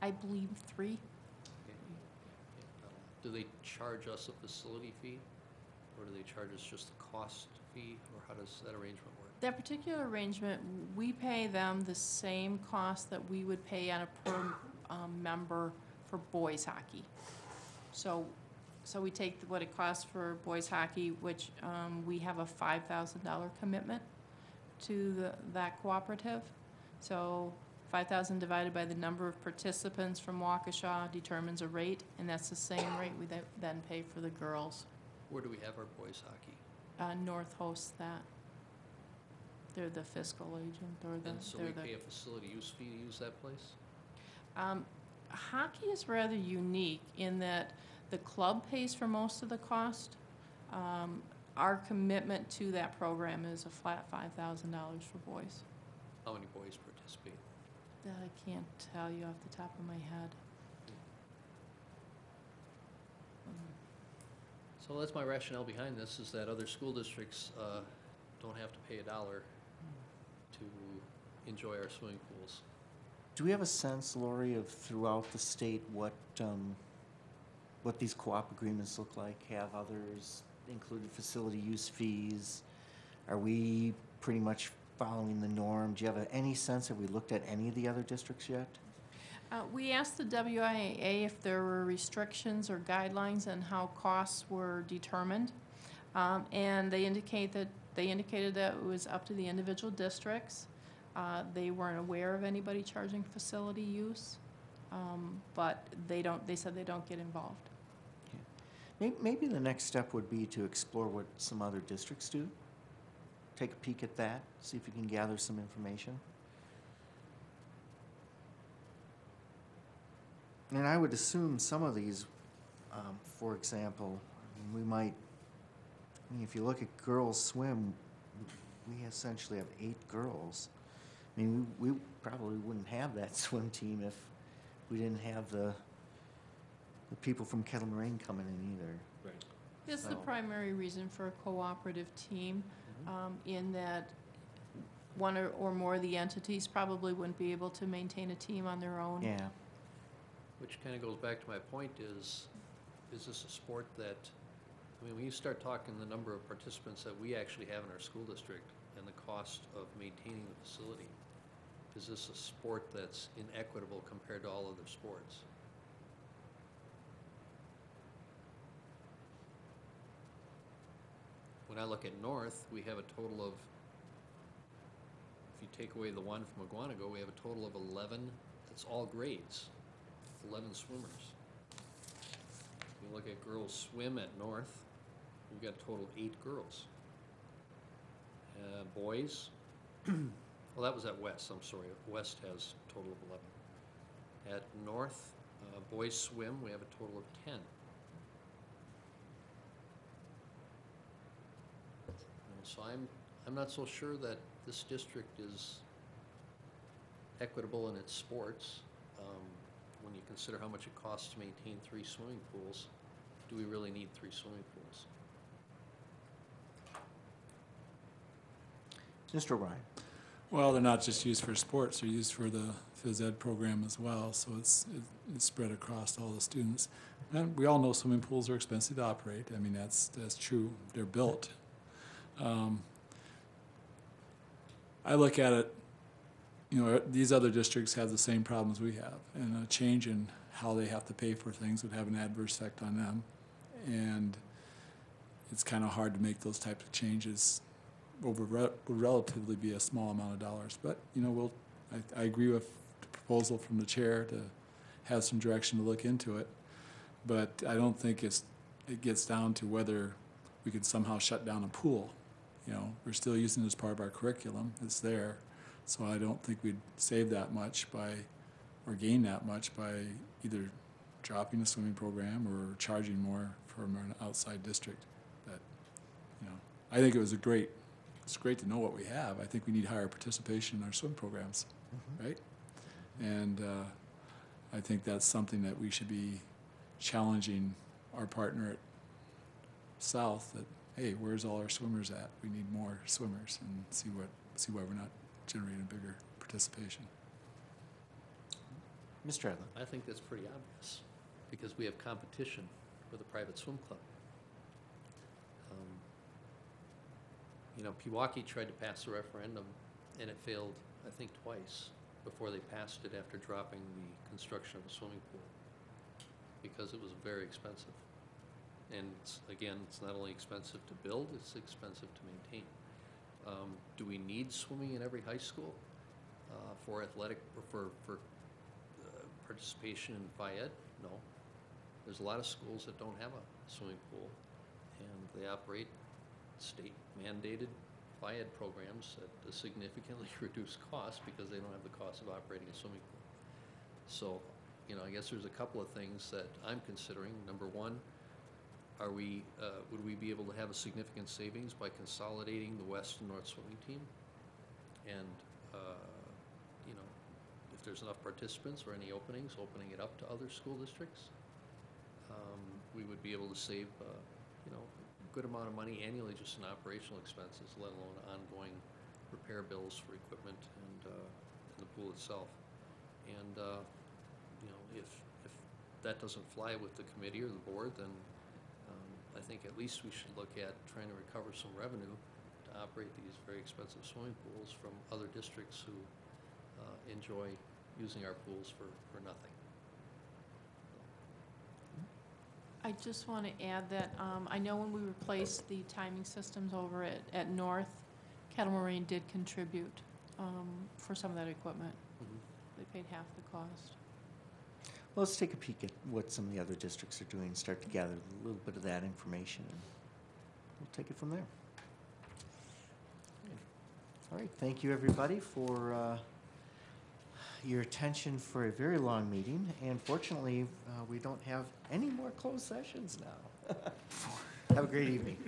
I believe 3. Do they charge us a facility fee? Or do they charge us just a cost fee? Or how does that arrangement work? That particular arrangement, we pay them the same cost that we would pay on a per member for boys hockey. So we take what it costs for boys hockey, which we have a $5,000 commitment to that cooperative. So 5,000 divided by the number of participants from Waukesha determines a rate, and that's the same rate we then pay for the girls. Where do we have our boys hockey? North hosts that. They're the fiscal agent, or And so we pay a facility use fee to use that place? Hockey is rather unique in that the club pays for most of the cost. Our commitment to that program is a flat $5,000 for boys. How many boys participate? That I can't tell you off the top of my head. So that's my rationale behind this, is that other school districts don't have to pay $1 to enjoy our swimming pools. Do we have a sense, Lori, of throughout the state what these co-op agreements look like? Have others included facility use fees? Are we pretty much following the norm? Do you have any sense, have we looked at any of the other districts yet? We asked the WIAA if there were restrictions or guidelines on how costs were determined, and they indicated that it was up to the individual districts. They weren't aware of anybody charging facility use, but they said they don't get involved. Okay. Maybe the next step would be to explore what some other districts do. Take a peek at that, see if you can gather some information. And I would assume some of these, for example, if you look at girls swim, we essentially have 8 girls. I mean, we probably wouldn't have that swim team if we didn't have the people from Kettle Moraine coming in either. Right. This is the primary reason for a cooperative team, in that one or more of the entities probably wouldn't be able to maintain a team on their own. Yeah. Which kind of goes back to my point is this a sport that, when you start talking the number of participants that we actually have in our school district and the cost of maintaining the facility, is this a sport that's inequitable compared to all other sports? When I look at North, we have a total of, if you take away the one from Aguanago, we have a total of 11, that's all grades, 11 swimmers. You look at girls swim at North, we've got a total of 8 girls. Boys, well, that was at West, I'm sorry, West has a total of 11. At North, boys swim, we have a total of 10. So I'm not so sure that this district is equitable in its sports. When you consider how much it costs to maintain 3 swimming pools, do we really need 3 swimming pools? Mr. O'Brien. Well, they're not just used for sports, they're used for the phys ed program as well, so it's spread across all the students. And we all know swimming pools are expensive to operate. I mean, that's true. They're built. I look at it, these other districts have the same problems we have, and a change in how they have to pay for things would have an adverse effect on them. And it's kind of hard to make those types of changes over would relatively be a small amount of dollars. But, I agree with the proposal from the chair to have some direction to look into it. But I don't think it gets down to whether we could somehow shut down a pool. We're still using it as part of our curriculum. It's there. So I don't think we'd save that much or gain that much by either dropping the swimming program or charging more from an outside district. But, I think it's great to know what we have. I think we need higher participation in our swim programs, right? And I think that's something that we should be challenging our partner at South that, hey, where's all our swimmers at? We need more swimmers, and see why we're not generating bigger participation. Mr. Edlin? I think that's pretty obvious, because we have competition with a private swim club. You know, Pewaukee tried to pass a referendum, and it failed, I think, twice before they passed it after dropping the construction of a swimming pool, because it was very expensive. And again, it's not only expensive to build, it's expensive to maintain. Do we need swimming in every high school for athletic, or for participation in Phi-Ed? No. There's a lot of schools that don't have a swimming pool, and they operate state-mandated Phi-Ed programs at a significantly reduced cost because they don't have the cost of operating a swimming pool. So, you know, I guess there's a couple of things that I'm considering. Number one, are we, would we be able to have a significant savings by consolidating the west and north swimming team? And, you know, if there's enough participants or any openings, opening it up to other school districts, we would be able to save, you know, a good amount of money annually just in operational expenses, let alone ongoing repair bills for equipment and the pool itself. And, you know, if that doesn't fly with the committee or the board, then I think at least we should look at trying to recover some revenue to operate these very expensive swimming pools from other districts who enjoy using our pools for nothing. I just want to add that I know when we replaced the timing systems over at North, Kettle Moraine did contribute for some of that equipment. Mm-hmm. They paid half the cost. Well, let's take a peek at what some of the other districts are doing, start to gather a little bit of that information, and we'll take it from there. All right, thank you, everybody, for your attention for a very long meeting, and fortunately, we don't have any more closed sessions now. Have a great evening.